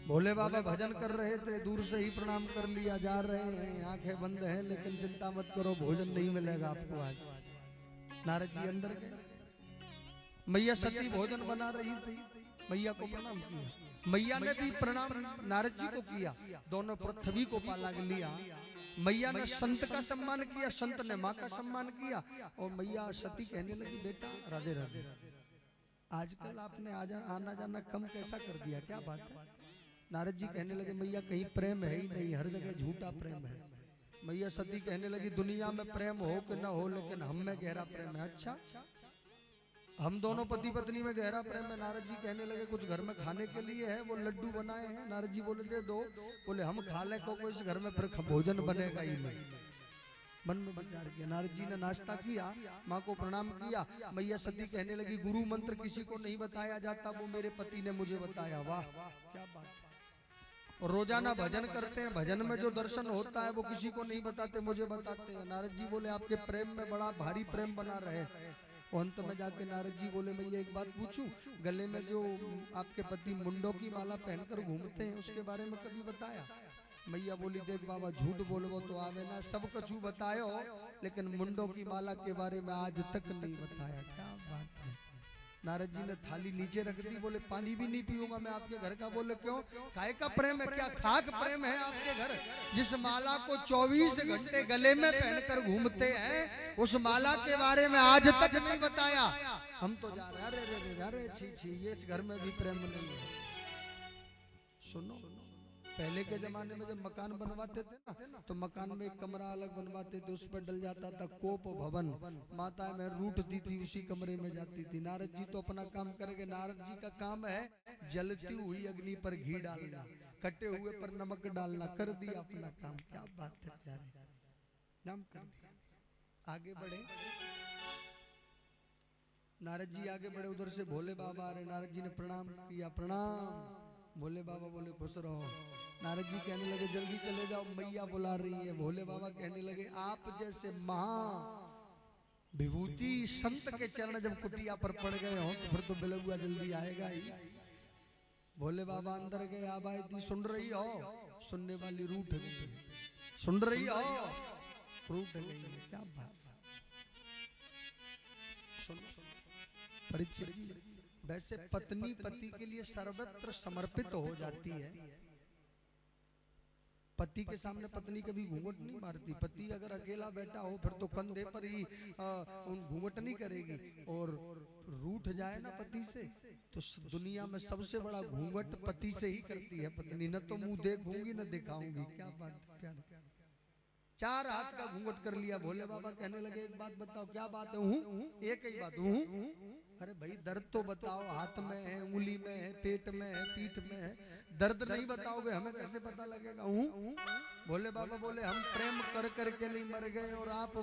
भोले बाबा भजन कर रहे थे, दूर से ही प्रणाम कर लिया, जा रहे हैं, आंखें बंद हैं, लेकिन चिंता मत करो भोजन नहीं मिलेगा आपको आज। नारद जी अंदर गए। मैया सती भोजन बना रही थी, मैया को प्रणाम किया। मैया ने भी प्रणाम नारद जी को किया। दोनों पृथ्वी को पालक लिया। मैया ने संत का सम्मान किया, संत ने माँ का सम्मान किया। और मैया सती कहने लगी बेटा राधे राधे, आजकल आपने आना जाना कम कैसा कर दिया, क्या बात है। नारद जी कहने लगे मैया कहीं प्रेम है ही नहीं, हर जगह झूठा प्रेम है। मैया सती कहने लगी दुनिया में प्रेम हो कि न हो, लेकिन हम में गहरा प्रेम है। अच्छा, हम दोनों पति पत्नी में गहरा प्रेम है। नारद जी कहने लगे कुछ घर में खाने के लिए है, वो लड्डू बनाए हैं। नारद जी बोले दे दो। बोले हम खा ले को इस घर में फिर भोजन बनेगा ही नहीं। मन में विचार किया। नारद जी ने नाश्ता किया, माँ को प्रणाम किया। मैया सती कहने लगी गुरु मंत्र किसी को नहीं बताया जाता, वो मेरे पति ने मुझे बताया। वाह क्या बात है। और रोजाना भजन करते हैं, भजन में जो दर्शन होता है वो किसी को नहीं बताते, मुझे बताते हैं। नारद जी बोले आपके प्रेम में बड़ा भारी प्रेम बना रहे। अंत में जाके नारद जी बोले मैं ये एक बात पूछूं, गले में जो आपके पति मुंडों की माला पहनकर घूमते हैं उसके बारे में कभी बताया। मैया बोली देख बाबा झूठ बोलबो तो आवे ना, सब कछु बतायो, लेकिन मुंडों की माला के बारे में आज तक नहीं बताया। क्या बात है। नारद जी ने थाली नीचे रख दी, बोले पानी भी नहीं पीऊंगा मैं आपके घर का। बोले क्यों, काय का प्रेम है, क्या खाक प्रेम है आपके घर। जिस माला को 24 घंटे गले में पहनकर घूमते हैं, उस माला के बारे में आज तक नहीं बताया। हम तो जा रहे अरे अरे अरे छी छी, ये इस घर में भी प्रेम नहीं है। सुनो, पहले के जमाने में जब मकान बनवाते थे ना, तो मकान में एक कमरा अलग बनवाते थे, उस पर डल जाता था कोप भवन। माता में रूठती थी, उसी कमरे में जाती थी। नारद जी तो अपना काम करेंगे। नारद जी का काम है जलती हुई अग्नि पर घी डालना, कटे हुए पर नमक डालना। कर दिया अपना काम। क्या बात है प्यारे, नाम कर दिया। आगे बढ़े, नारद जी आगे बढ़े, उधर से भोले बाबा आ रहे। नारद जी ने प्रणाम किया, प्रणाम। भोले बाबा बोले खुश रहो। नारद जी कहने लगे जल्दी चले जाओ, मैया बुला रही है। भोले बाबा कहने लगे आप जैसे महा विभूति संत के चरण जब कुटिया पर पड़ गए हो तो फिर तो बिलगुआ जल्दी आएगा ही। भोले बाबा अंदर गए, आवाज दी सुन रही हो, सुनने वाली रूठ गई। सुन रही हो, रूठ गई। क्या बात। सुनो परीक्षित जी, वैसे पत्नी पति के लिए सर्वत्र समर्पित हो जाती है, पति के सामने पत्नी कभी घूंघट नहीं मारती। पति अगर अकेला बैठा हो फिर तो कंधे पर ही घूंघट नहीं करेगी, और रूठ जाए ना पति से तो दुनिया में सबसे बड़ा घूंघट पति से ही करती है पत्नी। न तो मुंह देखूंगी न दिखाऊंगी। क्या बात प्यारे, 4 हाथ का घूंघट कर लिया। भोले बाबा कहने लगे एक बात बताओ, क्या बात है? हूँ, एक ही बात हूँ। अरे भाई दर्द तो बताओ, हाथ में है, उंगली में है, पेट में है, पीठ में है, दर्द नहीं बताओगे हमें कैसे पता लगेगा? हूँ। भोले बाबा बोले हम प्रेम कर करके नहीं मर गए और आप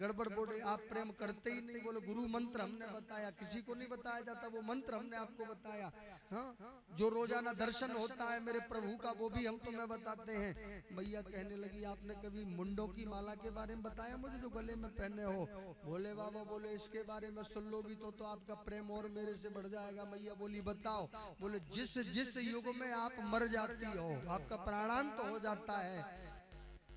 गड़बड़ बोले, आप प्रेम करते ही नहीं। बोले गुरु मंत्र हमने बताया, किसी को नहीं बताया जाता, वो मंत्र हमने आपको बताया। हाँ, जो रोजाना दर्शन होता है मेरे प्रभु का वो भी हम तुम्हें बताते हैं। मैया कहने लगी आपने कभी मुंडों की माला के बारे में बताया मुझे, जो गले में पहने हो? भोले बाबा बोले इसके बारे में सुन लोगी तो आपका प्रेम और मेरे से बढ़ जाएगा। मैया बोली बताओ। बोले जिस जिस युग में आप मर जाती हो, आपका प्राणांत हो जाता है,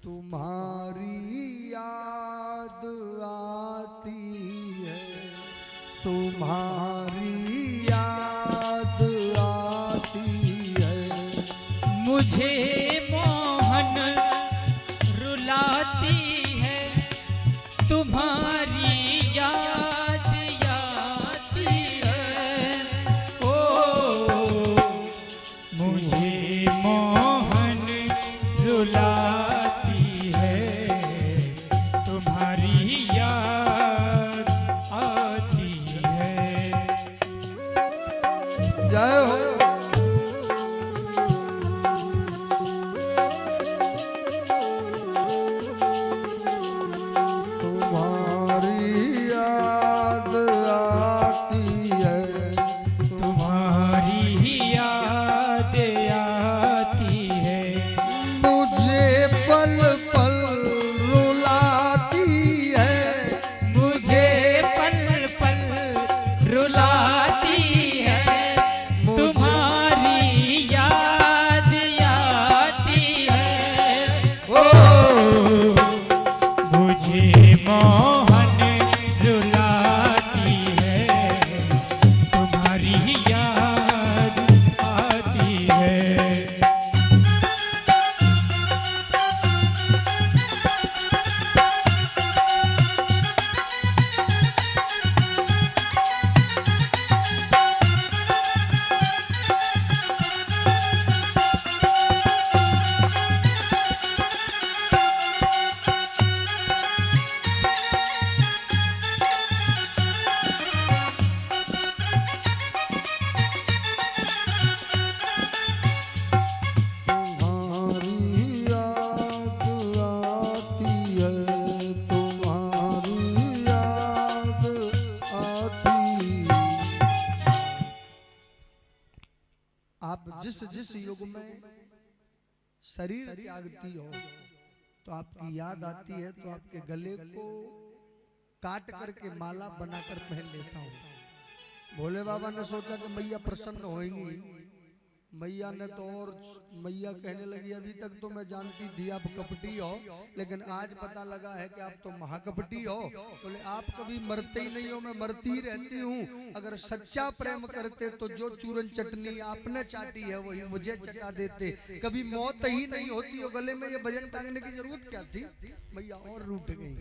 तुम्हारी याद आती है, तुम्हारी याद आती है, मुझे मोहन रुलाती है, तुम्हारी याद आती है। ओ मुझे मोहन रुलाती है, तुम्हारी याद आती है। जय हो। जिस जिस युग में शरीर त्यागती हो तो आपकी याद आती है, तो आपके गले को काट करके माला बनाकर पहन लेता हूँ। भोले बाबा ने सोचा कि मैया प्रसन्न होंगी। मैया ने तो और मैया कहने लगी अभी तक तो मैं जानती थी आप कपटी हो, लेकिन आज पता लगा है कि आप तो महाकपटी हो। बोले आप कभी मरते ही नहीं हो, मैं मरती ही रहती हूँ। अगर सच्चा प्रेम करते तो जो चूरन चटनी आपने चाटी है वही मुझे चटा देते, कभी मौत ही नहीं होती हो। गले में ये भजन टांगने की जरूरत क्या थी? मैया और रूठ गई।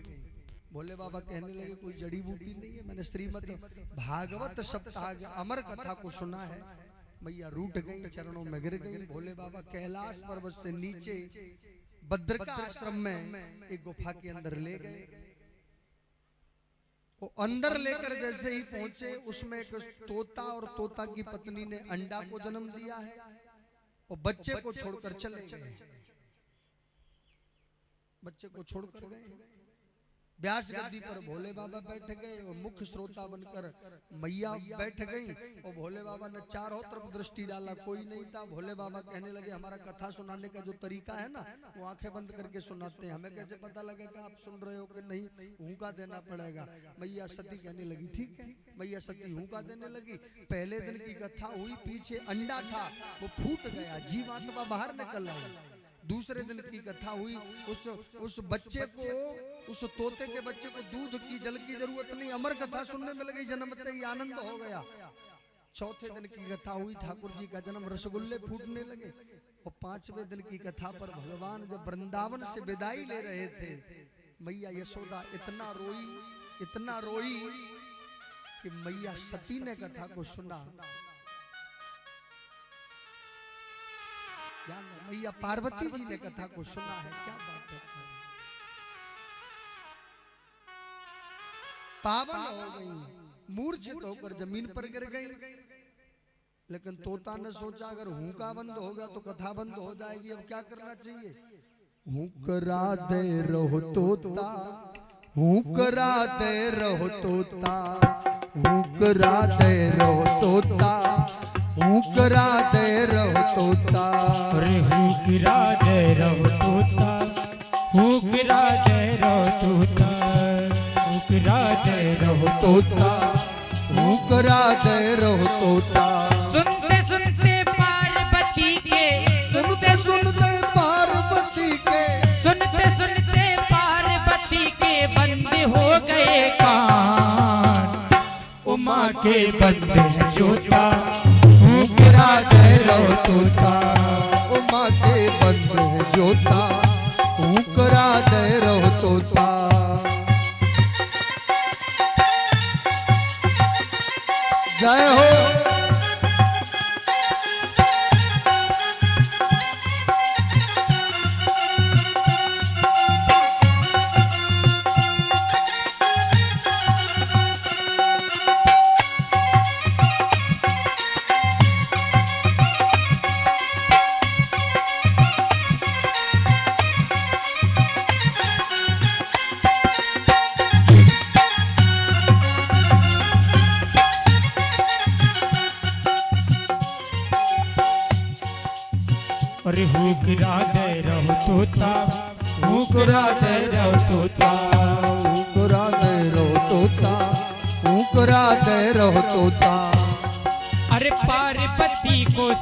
भोले बाबा कहने लगे कोई जड़ी बूटी नहीं है, मैंने श्रीमद् भागवत सप्ताह अमर कथा को सुना है। मैया रूठ गई, चरणों में गिर गई। भोले बाबा कैलाश पर्वत से नीचे बद्रिका आश्रम में एक गुफा के अंदर ले गए। वो अंदर लेकर जैसे ही पहुंचे, उसमें एक तोता और तोता की पत्नी ने अंडा को जन्म दिया है और बच्चे को छोड़कर चले गए। बच्चे को छोड़कर गए। व्यास गद्दी पर भोले बाबा बैठ गए और मुख्य श्रोता बनकर मैया बैठ गई। और भोले बाबा ने चारों तरफ दृष्टि डाला, कोई नहीं था। भोले बाबा कहने लगे हमारा कथा सुनाने का जो तरीका है ना, वो आंखें बंद करके सुनाते हैं, हमें कैसे पता लगेगा आप सुन रहे हो कि नहीं? हुंका देना पड़ेगा। मैया सती कहने लगी ठीक है। मैया सती हुंका देने लगी। पहले दिन की कथा हुई, पीछे अंडा था वो फूट गया, जीवात्मा बाहर निकल आई। दूसरे दिन की कथा हुई, उस बच्चे को, उस तोते के बच्चे को दूध की जल की जरूरत नहीं, अमर कथा सुनने में लगी, जन्मते ही आनंद हो गया। चौथे दिन की कथा हुई, ठाकुर जी का जन्म, रसगुल्ले फूटने लगे। और 5वें दिन की कथा पर भगवान जब वृंदावन से विदाई ले रहे थे, मैया यशोदा इतना रोई कि मैया सती ने कथा को सुना। मैया पार्वती जी ने कथा को सुना है। क्या बात है, पावन हो गई, मूर्छित होकर जमीन पर गिर गई। लेकिन तोता ने सोचा अगर हुंका बंद हो गया तो कथा बंद हो जाएगी, अब क्या करना चाहिए? हुंकरा दे रहो तोता, हुंकरा दे रहो तोता, हुंकरा दे रहो तोता, हुंकरा दे रहो तोता, अरे हुंकरा दे रहो तोता, हुंकरा दे रहो तोता, हुंकरा दे रहो तोता, हुंकरा दे रहो तोता। सुनते सुनते पार्वती के, सुनते सुनते पार्वती के, सुनते सुनते पार्वती के बंद हो गए कान, उमा के बंद है जोता, हुंकरा दे रहो तोता, उमा के बंद है जोता, हुंकरा दे रहो तोता। जय हो। अरे हुंकरा दे रहो तोता, हुंकरा दे रहो तोता, हुंकरा दे रहो तोता, हुंकरा दे रहो तोता। अरे पार्वती को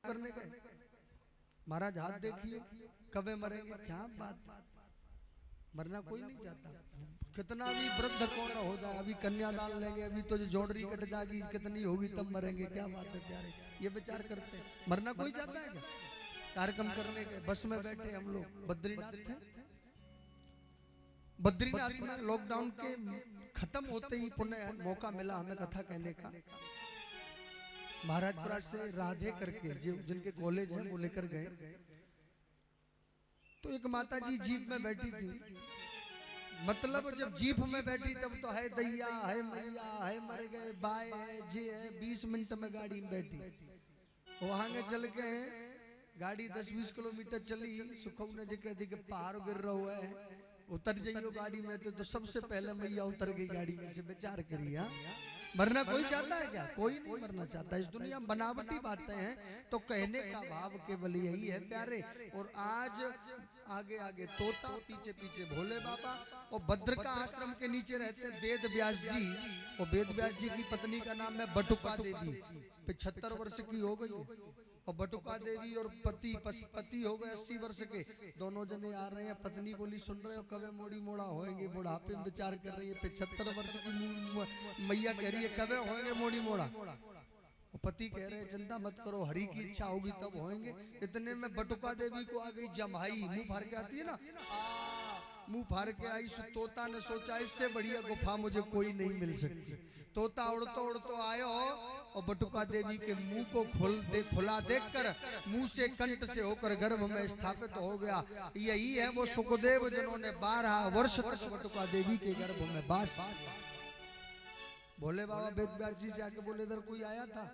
करने गए, महाराज हाथ देखिए कबे मरेंगे। क्या बात, मरना कोई नहीं चाहता, कितना भी वृद्ध कौन हो जाए, अभी कन्यादान लेंगे, अभी तो जो जोड़री कट जाएगी कितनी होगी तब मरेंगे। क्या बात है प्यारे, ये विचार करते हैं। मरना कोई चाहता है क्या? कार्यक्रम करने के बस में बैठे हम लोग बद्रीनाथ थे, बद्रीनाथ में लॉकडाउन के खत्म होते ही पुनः मौका मिला हमें कथा कहने का। महाराजपुरा से राधे करके जो जिनके कॉलेज हैं वो लेकर गए, तो एक माता जी जीप में बैठी थी। मतलब जब जीप में बैठी तब तो है दैया, है मैया, है मर गए, बाय है, जे है। 20 मिनट में गाड़ी में बैठी, वहां के चल के गाड़ी 10-20 किलोमीटर चली, सुखऊ ने जगह दिखे पहाड़ गिर रहा है, उतर जाइयो गाड़ी में। तो सबसे पहले मैया उतर गई गाड़ी में से। विचार करिए, मरना कोई चाहता है क्या? कोई नहीं मरना चाहता। इस दुनिया में बनावटी बातें हैं, तो कहने का भाव केवल यही है प्यारे। और आज आगे आगे तोता, पीछे पीछे भोले बाबा, और भद्र का आश्रम के नीचे रहते वेद व्यास जी। और वेद व्यास जी की पत्नी का नाम है बटुका देवी, 75 वर्ष की हो गई है। और बटुका देवी और पति हो गए 80 वर्ष के। दोनों जने आ रहे हैं, पत्नी बोली सुन रहे हो कबे मोड़ी मोड़ा होएंगे, बुढ़ापे में विचार कर रही है। 75 वर्ष की मैया कह रही है कबे होएंगे मोड़ी मोड़ा। और पति कह रहे हैं चिंता मत करो, हरि की इच्छा होगी तब होएंगे। इतने में बटुका देवी को आ गई जमाई, मुंह फाड़ के आती है ना, मुंह फाड़ के आई। तोता ने सोचा इससे बढ़िया गुफा मुझे कोई नहीं मिल सकती। तोता उड़तो आयो और बटुका देवी के मुंह को खुला देखकर मुंह से कंठ से होकर गर्भ में स्थापित हो गया। यही है वो सुखदेव जिन्होंने 12 वर्ष तक बटुका देवी के गर्भ में वास। भोले बाबा वेद व्यास जी से आके बोले इधर कोई आया था?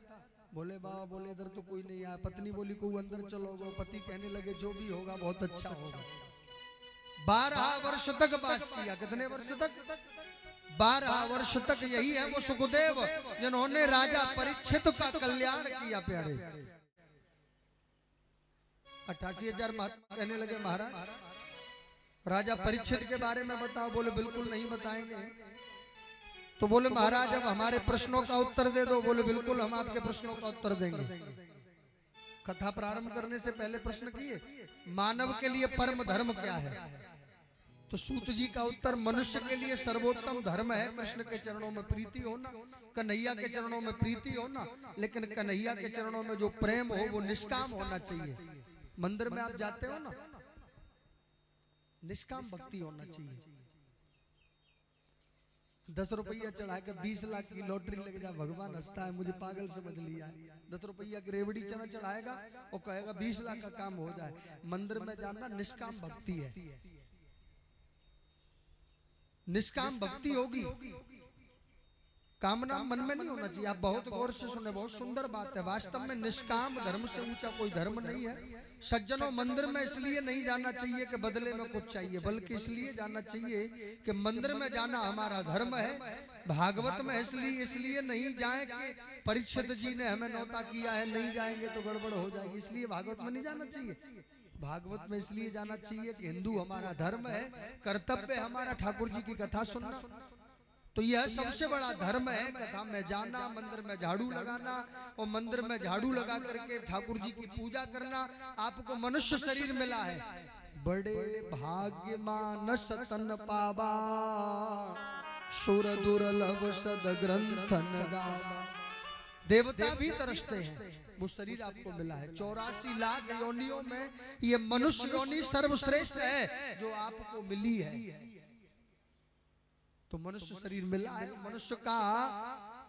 भोले बाबा बोले इधर तो कोई नहीं आया। पत्नी बोली को अंदर चलो गो। पति कहने लगे जो भी होगा बहुत अच्छा होगा। 12 वर्ष तक वास किया। कितने वर्ष तक? 12 वर्ष तक। यही है वो सुखदेव जिन्होंने राजा परीक्षित का कल्याण किया। प्यारे 88,000 महात्मा कहने लगे महाराज राजा परीक्षित के बारे में बताओ। बोले बिल्कुल नहीं बताएंगे। तो बोले महाराज अब हमारे प्रश्नों का उत्तर दे दो। बोले बिल्कुल हम आपके प्रश्नों का उत्तर देंगे। कथा प्रारंभ करने से पहले प्रश्न किए मानव के लिए परम धर्म क्या है? तो सूत जी का उत्तर मनुष्य के लिए सर्वोत्तम धर्म है कृष्ण के चरणों में प्रीति होना, कन्हैया के चरणों में प्रीति होना, लेकिन कन्हैया के चरणों में जो प्रेम हो वो निष्काम होना चाहिए। मंदिर में आप जाते हो ना, निष्काम भक्ति होना चाहिए। 10 रुपया चढ़ा के 20 लाख की लॉटरी लग जाए, भगवान हंसता है मुझे पागल समझ लिया है। 10 रुपया की रेवड़ी चना चढ़ाएगा और कहेगा 20 लाख का काम हो जाए। मंदिर में जाना निष्काम भक्ति है। निष्काम भक्ति होगी, कामना मन में नहीं होना चाहिए। आप बहुत गौर से सुने, बहुत सुंदर बात है। वास्तव में निष्काम धर्म से ऊंचा कोई धर्म नहीं है। सज्जनों, मंदिर में इसलिए नहीं जाना चाहिए कि बदले में कुछ चाहिए, बल्कि इसलिए जाना चाहिए कि मंदिर में जाना हमारा धर्म है। भागवत में इसलिए नहीं जाए कि परीक्षित जी ने हमें न्योता किया है, नहीं जाएंगे तो गड़बड़ हो जाएगी, इसलिए भागवत में नहीं जाना चाहिए। भागवत में इसलिए जाना चाहिए कि हिंदू हमारा धर्म है, कर्तव्य हमारा ठाकुर जी की कथा सुनना। तो यह सबसे बड़ा धर्म है, कथा में जाना, मंदिर में झाड़ू लगाना, और मंदिर में झाड़ू लगा करके ठाकुर जी की पूजा करना। आपको मनुष्य शरीर मिला है, बड़े भाग्य मानस तन पावा, सुर दुर्लभ सद ग्रंथन गावा। देवता भी तरसते हैं, वो शरीर आपको मिला है। 84 लाख योनियों में ये मनुष्य योनि सर्वश्रेष्ठ है जो आपको मिली है। तो मनुष्य शरीर मिला है, मनुष्य का,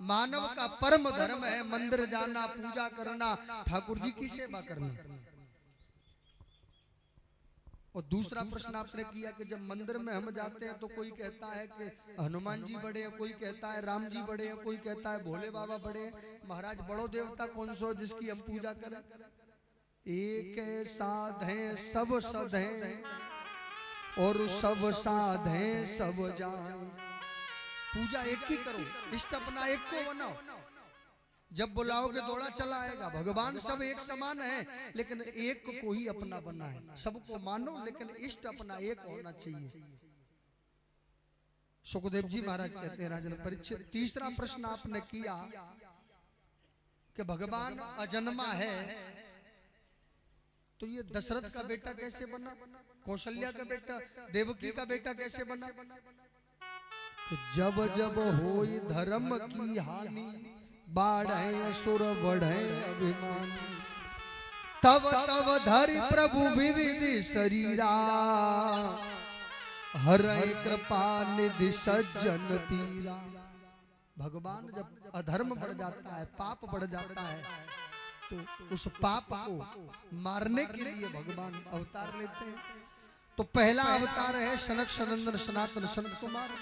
मानव का परम धर्म है मंदिर जाना, पूजा करना, ठाकुर जी की सेवा करना। और दूसरा प्रश्न आपने किया कि जब मंदिर में हम जाते हैं तो कोई कहता है कि हनुमान जी बड़े हैं, कोई कहता है राम जी बड़े हैं, कोई कहता है भोले बाबा बड़े हैं। महाराज बड़ो देवता कौन सो जिसकी हम पूजा करें? एक साध है सब सद है, और सब साध है सब जाए। पूजा एक ही करो, इष्ट अपना एक को बनाओ। जब बुलाओगे दौड़ा चला आएगा। भगवान सब एक समान है, लेकिन एक को ही अपना बना है। सबको मानो, लेकिन इष्ट अपना एक होना चाहिए। सुखदेव जी महाराज कहते हैं राजन परीक्षित, तीसरा प्रश्न आपने किया कि भगवान अजन्मा है, तो ये दशरथ का बेटा कैसे बना, कौशल्या का बेटा, देवकी का बेटा कैसे बना? जब जब होई धर्म की हानि, बाढ़े असुर बढ़े अभिमानी, तब तब धरि प्रभु विविध शरीरा, हरै कृपा निधि सज्जन पीरा। भगवान जब अधर्म बढ़ जाता है, पाप बढ़ जाता है, तो उस पाप को मारने के लिए भगवान अवतार लेते हैं। तो पहला अवतार है सनक सनंदन सनातन सनत कुमार,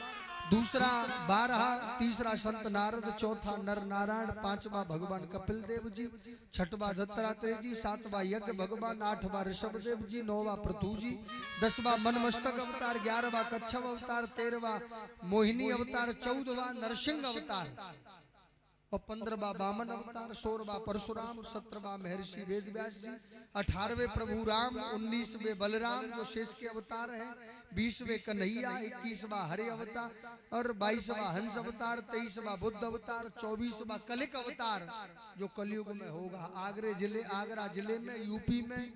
दूसरा बारह, तीसरा संत नारद, चौथा नर नारायण, पांचवा भगवान कपिल देव जी, छठवा दत्तात्रेय जी, सातवां यज्ञ भगवान, आठवां ऋषभ देव जी, नौवां पृथु जी, 10वां मनमस्तक अवतार, 11वां कच्छप अवतार, 13वां मोहिनी अवतार, 14वां नरसिंह अवतार, और 15वां वामन अवतार, 16वां परशुराम, 17वां महर्षि वेद व्यास जी, 18वें प्रभु राम, 19वें बलराम जो शेष के अवतार हैं, 20वें कन्हैया, 21वां हरे अवतार, और 22वां हंस अवतार, 23वां बुद्ध अवतार, 24वां कलिक अवतार जो कलयुग में होगा। आगरा जिले में, यूपी में,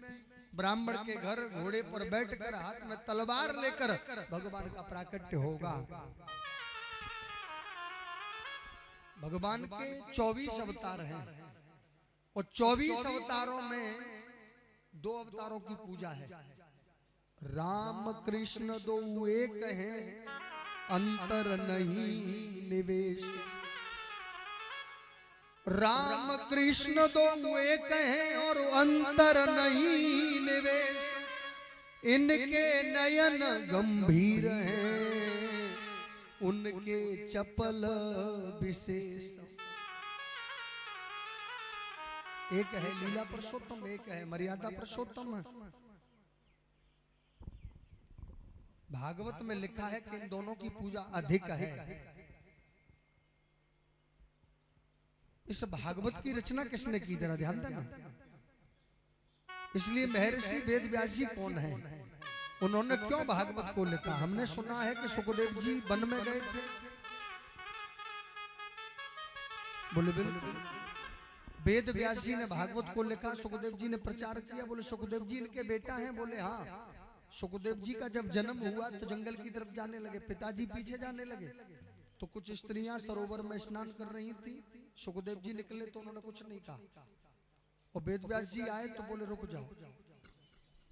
ब्राह्मण के घर घोड़े पर बैठकर हाथ में तलवार लेकर भगवान का प्राकट्य होगा। भगवान के 24 अवतार हैं, और 24 अवतारों में 2 अवतारों की पूजा है। राम कृष्ण दो एक हैं, अंतर नहीं निवेश। राम कृष्ण दो एक हैं और अंतर नहीं निवेश, इनके नयन गंभीर हैं, उनके चपल विशेष। एक है लीला पुरुषोत्तम, एक है मर्यादा पुरुषोत्तम। भागवत में लिखा है कि इन दोनों की पूजा अधिक है। इस भागवत की रचना किसने की, जरा ध्यान देना। इसलिए महर्षि वेद व्यास जी कौन है, उन्होंने क्यों भागवत को लिखा? हमने सुना है कि सुखदेव जी वन में गए थे, बोले बिल्कुल। वेद व्यास जी ने भागवत को लिखा, सुखदेव जी ने प्रचार किया। बोले सुखदेव जी इनके बेटा हैं? बोले हाँ। सुखदेव जी का जब जन्म हुआ तो जंगल की तरफ जाने लगे, पिताजी पीछे जाने लगे। तो कुछ स्त्रियां सरोवर में स्नान कर रही थी, सुखदेव जी निकले तो उन्होंने कुछ नहीं कहा। और वेद व्यास जी आए तो बोले रुक जाओ।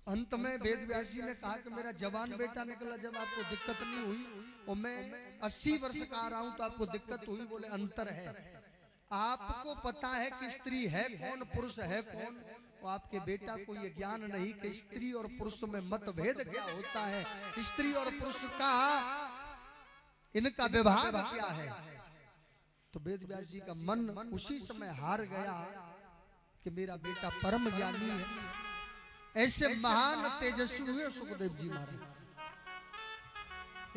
अंत में वेद व्यास जी ने कहा कि मेरा जवान बेटा निकला जब आपको दिक्कत नहीं हुई, और मैं 80 वर्ष का आ रहा हूं तो आपको दिक्कत हुई। बोले अंतर है, आपको पता है कि स्त्री है कौन, पुरुष है कौन, और आपके बेटा को ये ज्ञान नहीं कि स्त्री और पुरुष में मतभेद क्या होता है, स्त्री और पुरुष का इनका विभाग क्या है। तो वेद व्यास जी का मन उसी समय हार गया कि मेरा बेटा परम ज्ञानी है। ऐसे महान तेजस्वी हुए सुखदेव जी महाराज।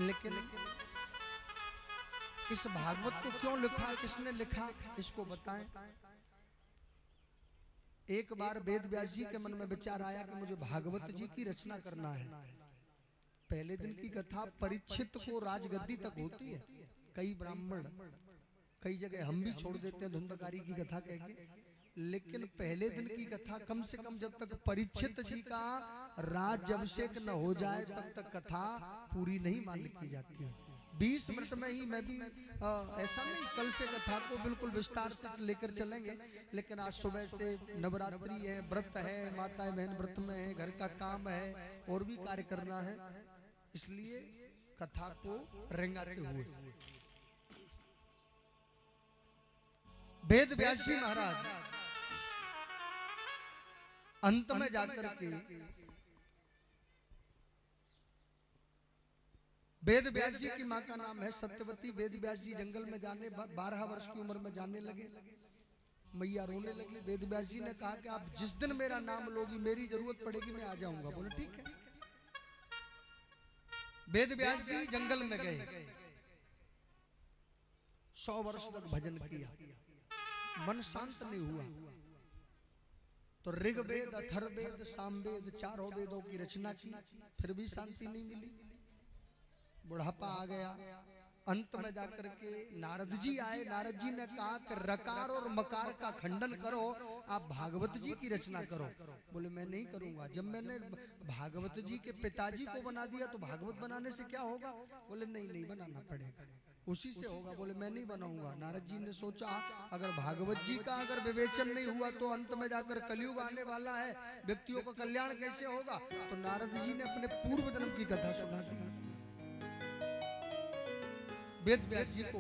लेकिन इस भागवत को क्यों लिखा, किसने लिखा, इसको बताएं। एक बार वेद व्यास जी के मन में विचार आया कि मुझे भागवत जी की रचना करना है। पहले दिन की कथा परीक्षित को राजगद्दी तक होती है। कई ब्राह्मण कई जगह हम भी छोड़ देते हैं धुंधकारी की कथा कह के, लेकिन पहले दिन की कथा कम से कम जब तक परीक्षित जी का राज्याभिषेक न हो जाए तब तक कथा पूरी नहीं मान की जाती है। 20 मिनट में ही मैं भी ऐसा नहीं, कल से कथा को बिल्कुल विस्तार से लेकर चलेंगे, लेकिन आज सुबह से नवरात्रि है, व्रत है, माताएं बहन व्रत में है, घर का काम है और भी कार्य करना है, इसलिए कथा को रेंगाते हुए वेद व्यास जी महाराज अंत में जाकर के वेद व्यास जी की मां का नाम है सत्यवती। वेद व्यास जी जंगल में जाने 12 वर्ष की उम्र में जाने लगे। मैया रोने लगी। वेद व्यास जी ने कहा कि आप जिस दिन मेरा नाम लोगी, मेरी जरूरत पड़ेगी, मैं आ जाऊंगा। बोले ठीक है। वेद व्यास जी जंगल में गए, 100 वर्ष तक भजन किया, मन शांत नहीं हुआ। तो ऋग्वेद, अथर्ववेद, सामवेद, चारों वेदों की रचना की, फिर भी शांति नहीं मिली। बुढ़ापा आ गया। अंत में जाकर के नारद जी आए। नारद जी ने कहा कि रकार और मकार का खंडन करो, आप भागवत जी की रचना करो। बोले मैं नहीं करूंगा। जब मैंने भागवत जी के पिताजी को बना दिया तो भागवत बनाने से क्या होगा। बोले नहीं नहीं, बनाना पड़ेगा, उसी से होगा। बोले मैं नहीं बनाऊंगा। नारद जी ने सोचा अगर भागवत जी का अगर विवेचन नहीं हुआ तो अंत में जाकर कलयुग आने वाला है, व्यक्तियों का कल्याण कैसे होगा। तो नारद जी ने अपने पूर्व जन्म की कथा सुना दी वेद व्यास जी को।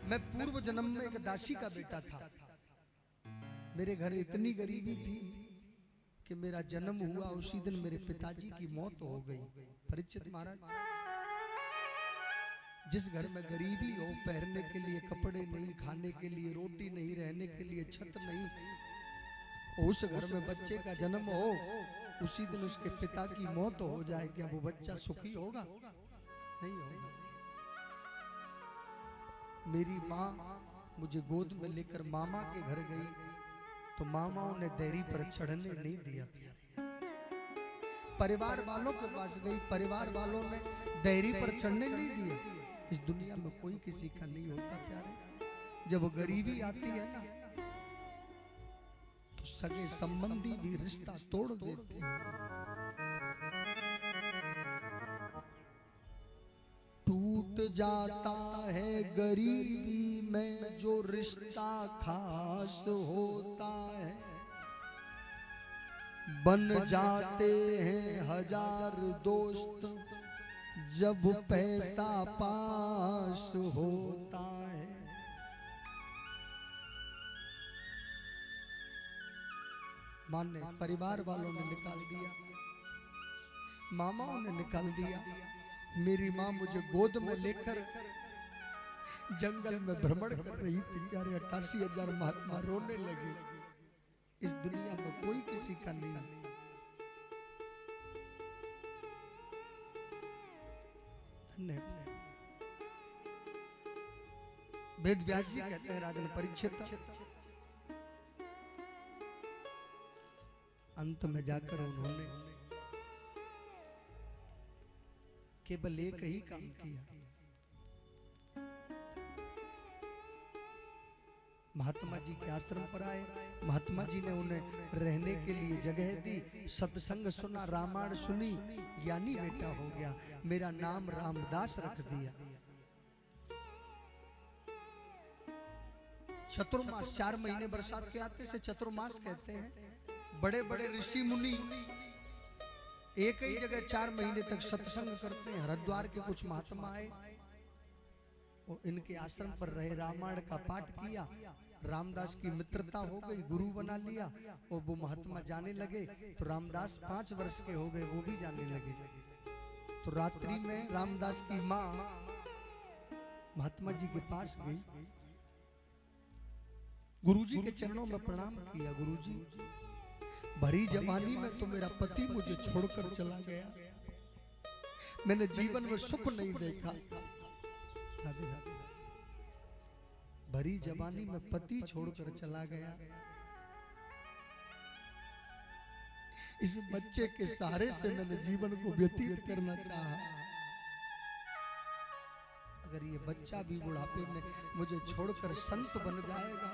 मैं पूर्व जन्म में एक दासी का बेटा था। मेरे घर इतनी गरीबी थी कि मेरा जन्म हुआ उसी दिन मेरे पिताजी की मौत हो गई। परीक्षित महाराज, जिस घर में गरीबी हो, पहनने के लिए कपड़े नहीं, खाने के लिए रोटी नहीं, रहने के लिए छत नहीं, उस घर में बच्चे का जन्म हो, उसी दिन उसके पिता की मौत हो जाए, क्या वो बच्चा सुखी होगा? नहीं होगा। मेरी माँ मुझे गोद में लेकर मामा के घर गई तो मामाओं ने देरी पर चढ़ने नहीं दिया। परिवार वालों के पास गई, परिवार वालों ने देरी पर चढ़ने नहीं दिया। इस दुनिया में कोई किसी का नहीं होता प्यारे। जब गरीबी आती है ना तो सगे संबंधी भी रिश्ता तोड़ देते हैं। टूट जाता है गरीबी में जो रिश्ता खास होता है, बन जाते हैं हजार दोस्त जब पैसा पास होता है। माने परिवार वालों ने निकाल दिया, मामाओं ने निकाल दिया। मेरी माँ मुझे गोद में लेकर जंगल में भ्रमण कर रही थी। प्यारे 88,000 महात्मा रोने लगे। इस दुनिया में कोई किसी का नहीं। वेद व्यास जी कहते हैं राजन परीक्षित, अंत में जाकर उन्होंने केवल एक ही काम किया। महात्मा जी के आश्रम पर आए। महात्मा जी ने उन्हें रहने के लिए जगह दी, सत्संग सुना, रामायण सुनी, ज्ञानी बेटा हो गया। मेरा नाम रामदास रख दिया। चतुर्मास 4 महीने बरसात के आते से चतुर्मास कहते हैं। बड़े बड़े ऋषि मुनि एक ही जगह 4 महीने तक सत्संग करते हैं। हरिद्वार के कुछ महात्मा आए, वो इनके आश्रम पर रहे, रामायण का पाठ किया, रामदास की मित्रता हो गई, गुरु बना लिया। और वो महात्मा जाने लगे तो रामदास 5 वर्ष के हो गए, वो भी जाने लगे। तो रात्रि में रामदास की माँ महात्मा जी के पास गई, गुरुजी के चरणों में प्रणाम किया। गुरुजी, भरी जवानी में तो मेरा पति मुझे छोड़कर चला गया, मैंने जीवन में सुख नहीं देखा। राधे राधे। भरी जवानी में पति छोड़कर चला गया, इस बच्चे के सहारे से मैंने जीवन को व्यतीत करना चाहा। अगर ये बच्चा भी बुढ़ापे में मुझे छोड़कर संत बन जाएगा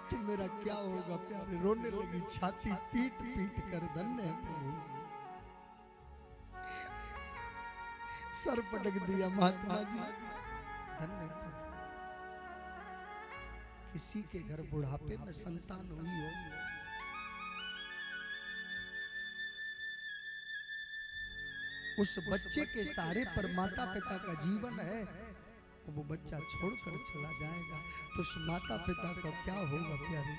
तो मेरा क्या होगा प्यारे। रोने लगी, छाती पीट पीट कर। धन्य है प्रभु। सर पटक दिया महात्मा जी। धन्य है प्रभु। किसी के घर बुढ़ापे में संतान हुई हो, उस बच्चे के सहारे पर माता पिता का जीवन है। वो बच्चा छोड़कर चला जाएगा तो उस माता पिता का क्या होगा प्यारे।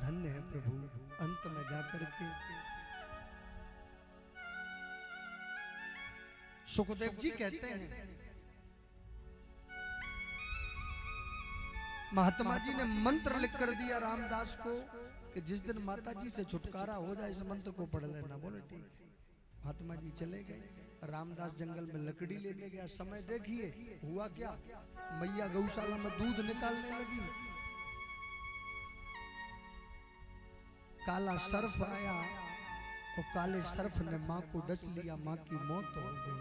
धन्य है प्रभु। अंत में जाकर के सुखदेव जी कहते हैं, महात्मा जी ने मंत्र लिख कर दिया रामदास को कि जिस दिन माता जी से छुटकारा हो जाए इस मंत्र को पढ़ लेना। बोले ठीक। महात्मा जी चले गए। रामदास जंगल में लकड़ी लेने गया। समय देखिए हुआ क्या, मैया गौशाला में दूध निकालने लगी, काला सर्प आया और काले सर्प ने माँ को डस लिया, माँ की मौत हो गई।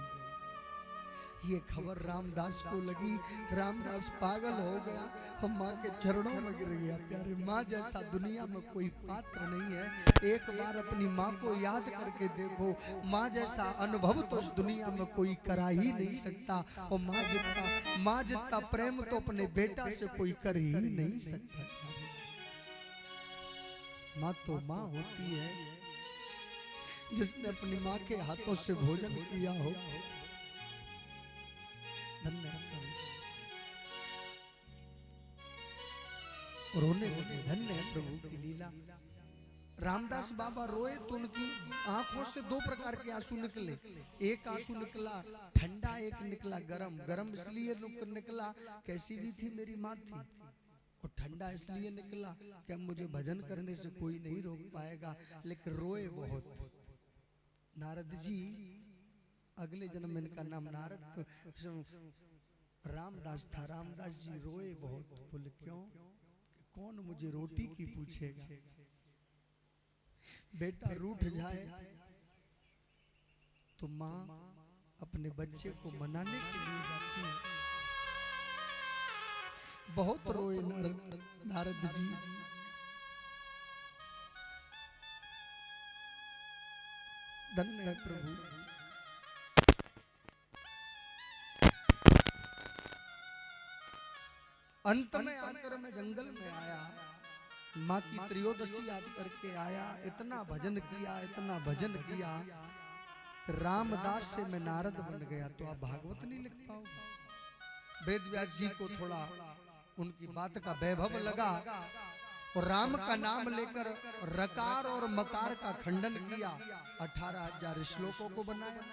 ये खबर रामदास को लगी, रामदास पागल हो गया और माँ के चरणों में गिर गया। प्यारे, माँ जैसा दुनिया में कोई पात्र नहीं है। एक बार अपनी माँ को याद करके देखो, माँ जैसा अनुभव तो इस दुनिया में कोई करा ही नहीं सकता। और माँ जितना प्रेम तो अपने बेटा से कोई कर ही नहीं सकता। माँ तो माँ होती है, जिसने अपनी माँ के हाथों से भोजन किया हो। धन्य है, रोने लगे। धन्य है प्रभु की लीला। रामदास बाबा रोए तो उनकी आंखों से 2 प्रकार के आंसू निकले। एक आंसू निकला ठंडा, एक निकला गरम। गरम इसलिए निकला कैसी भी थी मेरी माँ थी, और ठंडा इसलिए निकला कि अब मुझे भजन करने से कोई नहीं रोक पाएगा। लेकिन रोए बहुत। नारद जी, अगले जन्म में इनका नाम नारद रामदास था। रामदास जी रोए बहुत। बोले क्यों? कि कौन मुझे रोटी की पूछेगा। बेटा रूठ जाए तो माँ अपने बच्चे को मनाने के लिए जाती है। बहुत रोए नारद जी। धन्य है प्रभु। अंत में आकर मैं जंगल में आया, माँ की त्रयोदशी याद करके आया। इतना भजन किया, इतना भजन किया, रामदास से मैं नारद बन गया। तो आप भागवत नहीं लिख पाओगे। वेद व्यास जी को थोड़ा उनकी बात का वैभव लगा और राम का नाम लेकर रकार और मकार का खंडन किया। 18,000 श्लोकों को बनाया।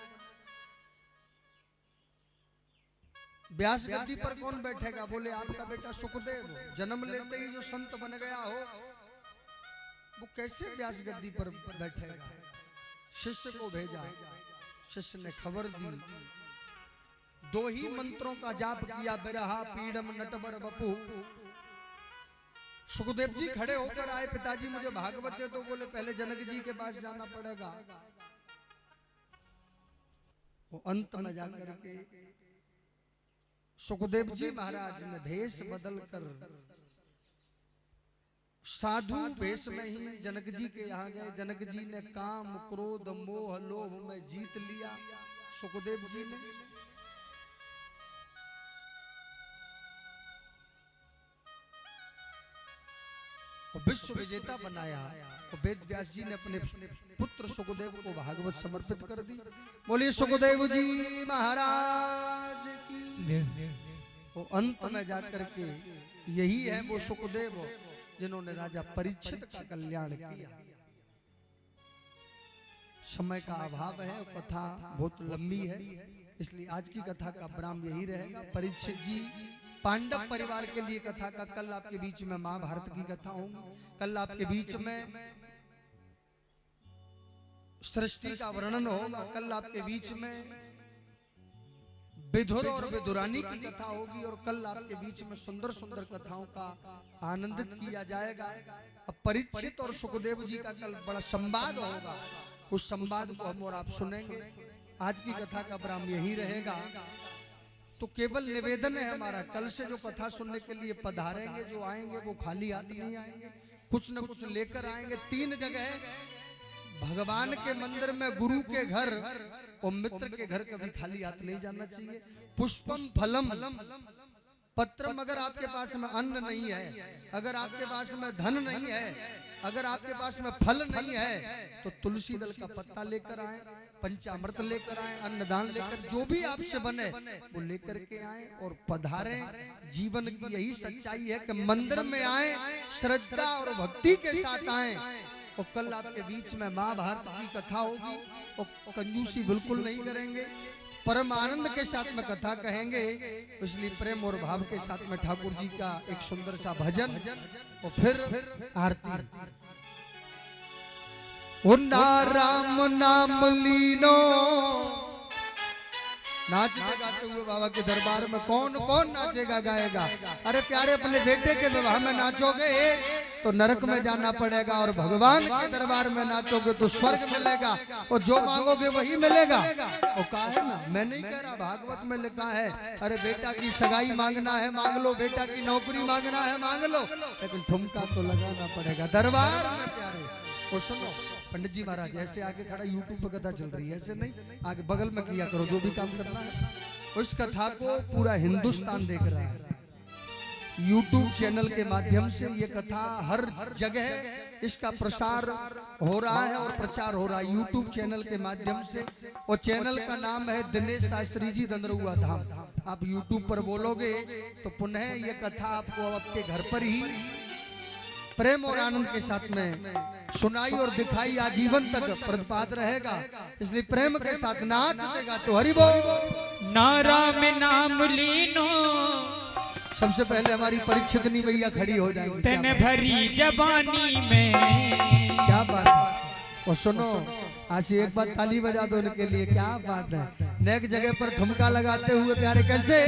व्यास गद्दी पर कौन बैठेगा? बोले आपका बेटा सुखदेव। जन्म लेते ही जो संत बन गया हो, वो कैसे व्यास गद्दी पर बैठेगा? शिष्य को भेजा, शिष्य ने खबर दी। 2 ही मंत्रों का जाप किया, बिरहा पीड़म नटवर बपू। सुखदेव जी खड़े होकर आए, पिताजी मुझे भागवत दे। तो बोले पहले जनक जी के पास जाना पड़ेगा। वो अंत में जाकर के सुखदेव जी महाराज ने भेष बदलकर साधु भेष में ही जनक जी के यहाँ गए। जनक जी ने काम क्रोध मोह लोभ में जीत लिया सुखदेव जी ने। विश्व विजेता बनाया। और वेद व्यास जी ने अपने पुत्र सुखदेव को भागवत समर्पित कर दी। बोलिए सुखदेव जी महाराज की। वो अंत में जाकर के यही है वो सुखदेव जिन्होंने राजा परीक्षित का कल्याण किया। समय का अभाव है, कथा बहुत लंबी है, इसलिए आज की कथा का विराम यही रहेगा। परीक्षित जी पांडव परिवार के लिए कथा का, कल आपके बीच में महाभारत की कथा होगी। कल आपके बीच में सृष्टि का वर्णन होगा। कल आपके बीच में विदुर और विदुरानी की कथा होगी। और कल आपके बीच में सुंदर सुंदर कथाओं का आनंदित किया जाएगा। अब परीक्षित और सुखदेव जी का कल बड़ा संवाद होगा। उस संवाद को हम और आप सुनेंगे। आज की कथा का विराम यही रहेगा। तो केवल निवेदन है हमारा, कल से जो कथा सुनने के लिए पधारेंगे, जो आएंगे वो खाली हाथ नहीं आएंगे, कुछ न कुछ लेकर आएंगे। 3 जगह भगवान के मंदिर में, गुरु के घर और मित्र के घर कभी खाली हाथ नहीं जाना चाहिए। पुष्पम फलम पत्रम। अगर आपके पास में अन्न नहीं है, अगर आपके पास में धन नहीं है, अगर आपके पास में फल नहीं है, तो तुलसी दल का पत्ता लेकर आए, पंचामृत लेकर आए, अन्नदान लेकर, जो भी आपसे बने वो लेकर के आए और पधारें। जीवन की यही सच्चाई है कि मंदिर में आए, श्रद्धा और भक्ति के साथ आए। और कल आपके बीच में महाभारत की कथा होगी और कंजूसी बिल्कुल नहीं करेंगे, परम आनंद के साथ में कथा कहेंगे। इसलिए प्रेम और भाव के साथ में ठाकुर जी का एक सुंदर सा भजन और फिर आरती। उन्ना राम नाम लीनो। नाचते गाते हुए बाबा के दरबार में कौन कौन नाचेगा गाएगा। अरे प्यारे, अपने बेटे के विवाह में नाचोगे तो नरक में जाना पड़ेगा, और भगवान के दरबार में नाचोगे तो स्वर्ग मिलेगा, और जो मांगोगे वही मिलेगा। और कहा है ना, मैं नहीं कह रहा, भागवत में लिखा है, अरे बेटा की सगाई मांगना है मांग लो, बेटा की नौकरी मांगना है मांग लो, लेकिन ठुमका तो लगाना पड़ेगा दरबार में। प्यारे वो सुनो, पंडित जी महाराज ऐसे आगे खड़ा, यूट्यूब पे कथा चल रही है, ऐसे नहीं, आगे बगल में किया करो जो भी काम करना है। उस कथा को पूरा हिंदुस्तान देख रहा है। यूट्यूब चैनल के माध्यम से ये कथा हर जगह इसका प्रसार हो रहा है और प्रचार हो रहा है यूट्यूब चैनल के माध्यम से। और चैनल का नाम है दिनेश शास्त्री जी दंदरुआ धाम। आप यूट्यूब पर बोलोगे तो पुनः ये कथा आपको आपके घर पर ही प्रेम और आनंद के साथ में सुनाई और दिखाई आजीवन तक प्रतिपाद रहेगा। इसलिए प्रेम के साथ नाच देगा तो हरि बोल। नारा में नाम लीनो। सबसे पहले हमारी परीक्षितनी भैया खड़ी हो जाएंगी। तन भरी जबानी में। क्या बात है। और सुनो, आज एक बात ताली बजा दो उनके लिए। क्या बात है। नेक जगह पर ठुमका लगाते हुए प्यारे कैसे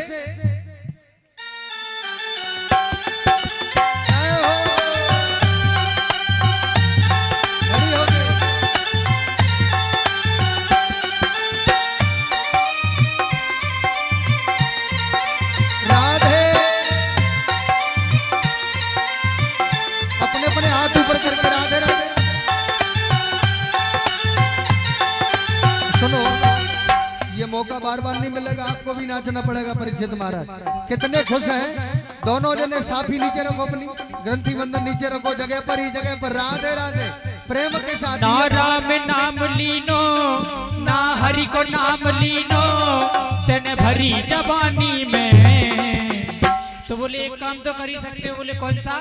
मौका बार बार नहीं मिलेगा, आपको भी नाचना पड़ेगा। परीक्षित महाराज कितने खुश हैं। दोनों जने साफी नीचे रखो, अपनी ग्रंथि बंधन नीचे रखो, जगह पर ही जगह पर। राधे राधे। प्रेम के साथ ना राम नाम लीनो, ना हरि को नाम लीनो, तन भरी जबानी में। तो बोले एक काम तो कर ही सकते हो। बोले कौन सा।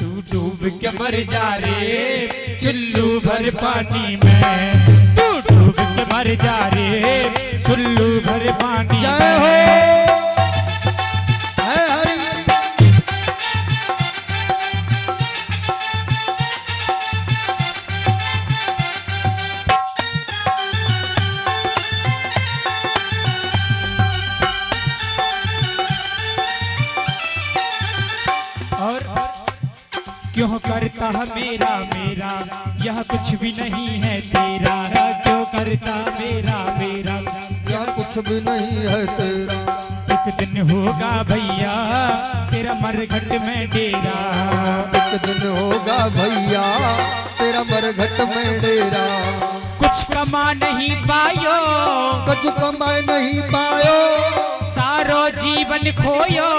तू डूब के मर जा रे चुल्लू भर पानी में, तू डूब के मर जा रे चुल्लू भर पानी में। क्यों करता है मेरा मेरा, यह कुछ भी नहीं है तेरा। क्यों करता मेरा मेरा, यह कुछ भी नहीं है तेरा। एक दिन होगा भैया तेरा मरघट में डेरा। एक दिन होगा भैया तेरा मरघट में डेरा। कुछ कमा नहीं पायो, कुछ कमा नहीं पायो, सारो जीवन खोयो,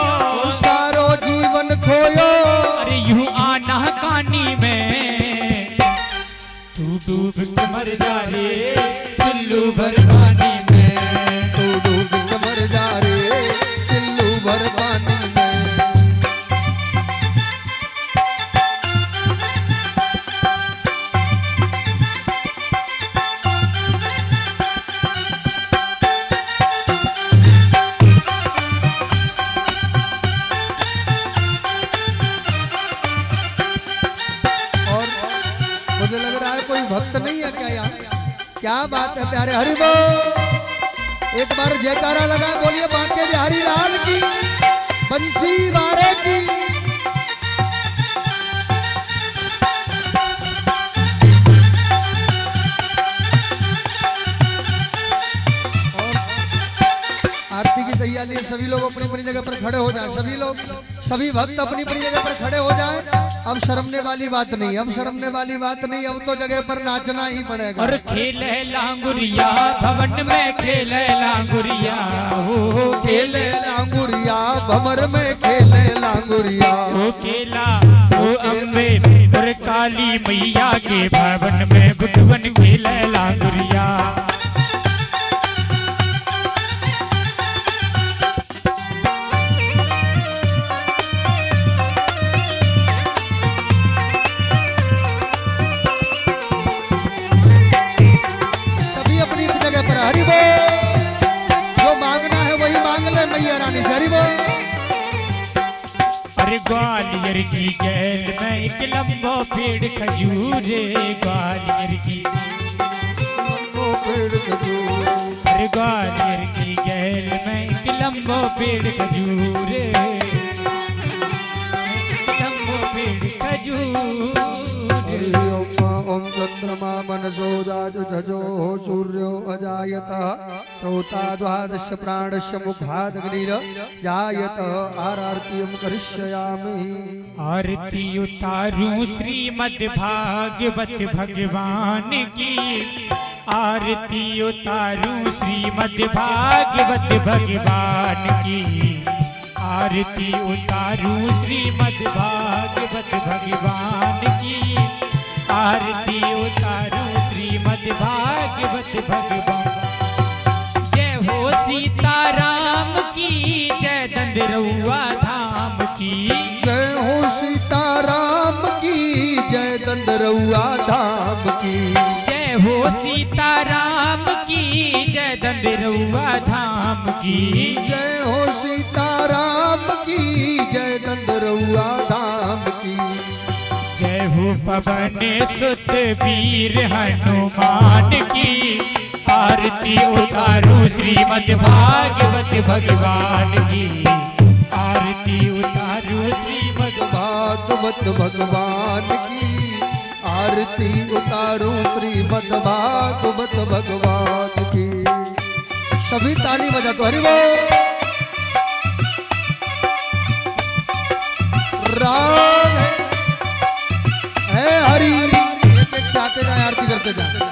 सारो जीवन खोयो। अरे यूं आना कानी में तू डूब के मर जा रे चिल्लू भर पानी में। तू डूब के मर जा रे चिल्लू भर पानी में। और मुझे लग रहा है कोई भक्त नहीं है क्या यहाँ? क्या बात है प्यारे हरि बोल। एक बार जयकारा लगा बोलिए बांके बिहारी लाल की, बंसी वाड़े की। आरती की तैयारी है, सभी लोग अपनी अपनी जगह पर खड़े हो जाएं। सभी लोग, सभी भक्त अपनी अपनी जगह पर खड़े हो जाएं। अब शर्मने वाली बात नहीं, अब शर्मने वाली बात नहीं, अब तो जगह पर नाचना ही पड़ेगा। और खेले लांगुरिया भवन में खेले लांगुरिया, हो खेले लांगुरिया भंवर में खेले लांगुरिया। वो खेला वो अम्बे और काली मैया के भवन में बुटवन खेले लांगुरिया। हरि बोल। जो मांगना है वही मांग ले मैया रानी से। हरि बोल। अरे ग्वालियर की गैल में एक लंबो पेड़ खजूरे, ग्वालियर की पेड़ खजूर। अरे ग्वालियर की गैल में एक लंबो पेड़ खजूरे, एक लंबो पेड़ खजूर। ओम चंद्रमा मनसो दाजो सूर्यो अजायतः श्रोता द्वादश प्राणस्य मुखादग्निर जायतः। आरतीयं करिष्यामि। आरती उतारूं श्रीमद् भागवत भगवान की, आरती उतारूं श्रीमद् भागवत भगवान की, आरती उतारूं श्रीमद् भागवत भगवान की, आरती उतारूं श्रीमद् भागवत भगवान। जय हो सीताराम की, जय दंदरौआ धाम की, जय हो सीताराम की, जय दंदरौआ धाम की। जय हो सीताराम की, जय दंदरौआ धाम की, जय हो सीताराम की, जय दंदरौआ धाम की। जय हो पवन सुत वीर हनुमान की, आरती उतारूं श्रीमद् भागवत भगवान की, आरती उतारूं श्रीमद् भागवत भगवान की, आरती उतारूं श्रीमद् भागवत भगवान की। सभी ताली बजा तो हरि बोल। राम है हरि। एक एक से आते जाए, आरती करते जाए।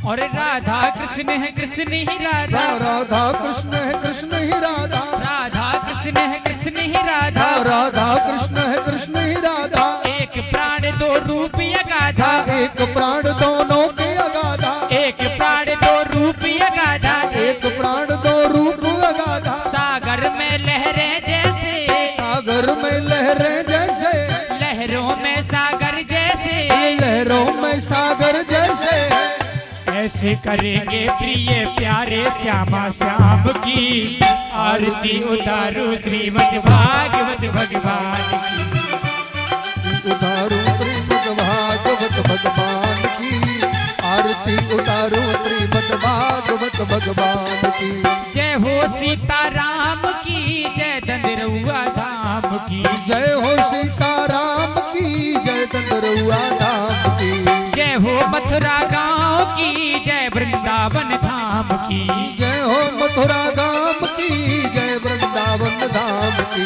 और राधा कृष्ण है कृष्ण ही राधा, राधा कृष्ण है कृष्ण ही राधा, राधा कृष्ण है कृष्ण ही राधा, राधा कृष्ण है कृष्ण ही राधा। एक प्राण दो रूप अगाधा, एक प्राण दोनों के अगाधा, एक प्राण दो रूप अगाधा, एक प्राण दो रूप अगाधा। सागर में लहरें जैसे, सागर में लहरें जैसे, लहरों में सागर जैसे, लहरों में सागर जैसे। ऐसे करेंगे प्रिय प्यारे श्यामा श्याम की, आरती उतारो श्रीमद् भागवत भगवान की, उतारो श्रीमद् भागवत भगवान की, आरती उतारो श्रीमद् भागवत भगवान की। जय हो सीताराम की, जय हो सीताराम की जय चंद्रुआ धाम की जय हो मथुरा गांव की जय वृंदावन धाम की जय हो मथुरा गाम की जय वृंदावन धाम की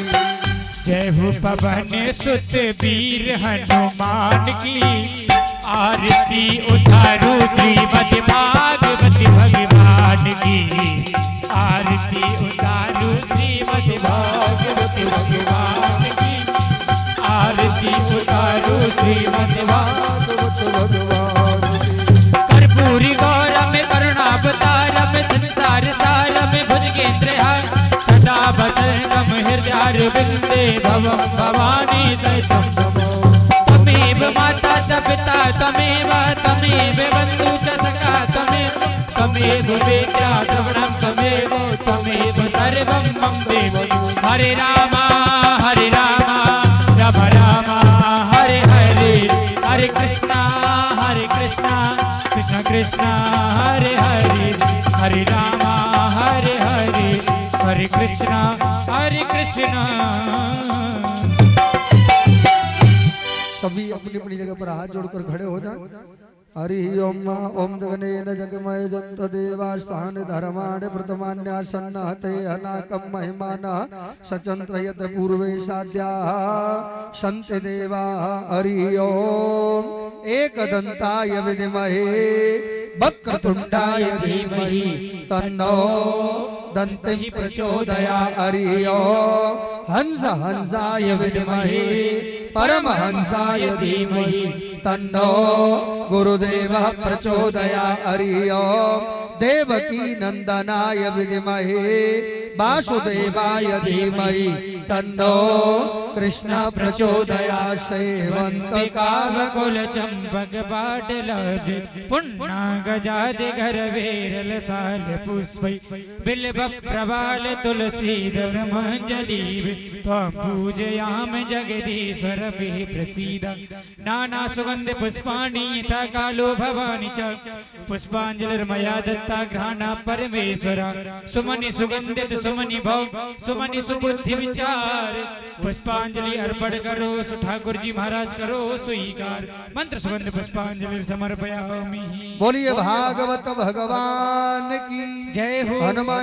जय हो पवन सुत वीर हनुमान की आरती उतारू श्रीमद् भागवत भगवान की आरती उतारू श्रीमद् भागवत भगवान की आरती उतारू श्रीमद् भागवत भगवान की कर्पूरी गौरम करुणावतारम संसार सारम भुजगेन्द्रहार सदा वसंगम हृदय बिंदे भवम भवानी सहितं तमेव माता च पिता तमेव बंधु च सखा तमेव वेद्या द्रवणं तमेव सर्वं मम देव हरे राम राम राम हरे हरे हरे कृष्णा कृष्ण कृष्ण हरे हरे हरे राम हरे हरे हरे कृष्णा सभी अपनी अपनी जगह पर हाथ जोड़कर खड़े हो जाए हरि ओम ओम जगनेन जगमय जंत देवास्थान धर्माण प्रथमान्यासन्नहते हनाकम महिमान सचंत्र यत्र पूर्वे साध्या संत देवा हरि ओम एकदंताय विद्महे वक्रतुंडाय धीमहि तन्नो दंति प्रचोदयात् हरि ओम हंस हंसाय विद्महे परमहंसाय धीमहि तन्नो गुरुदेवः प्रचोदयात् हरि ओम देवकी नंदनाय विद्महे वासुदेवाय धीमहि तन्नो कृष्ण प्रचोदयात् सेवंत काल कुल चंपक पाटलाज पुण्य गजाद घर वेरल साल पुष्पै बिल्व प्रवाल तुलसी दर मंजली त्वं पूजयाम जगदीश्वर मे प्रसीद नाना सुगंध पुष्पाणि यथा कालो भवानि च पुष्पांजलिर्मया दत्ता घ्राणा परमेश्वर सुमनि सुगंधित सुमनि भव सुमनि सुबुद्धि विचार पुष्पांजलि अर्पण करो सु ठाकुर जी महाराज करो स्वीकार मंत्र सुगंध पुष्पांजलि समर्पयामि। बोलिए भागवत भगवान की जय हो। हनुमान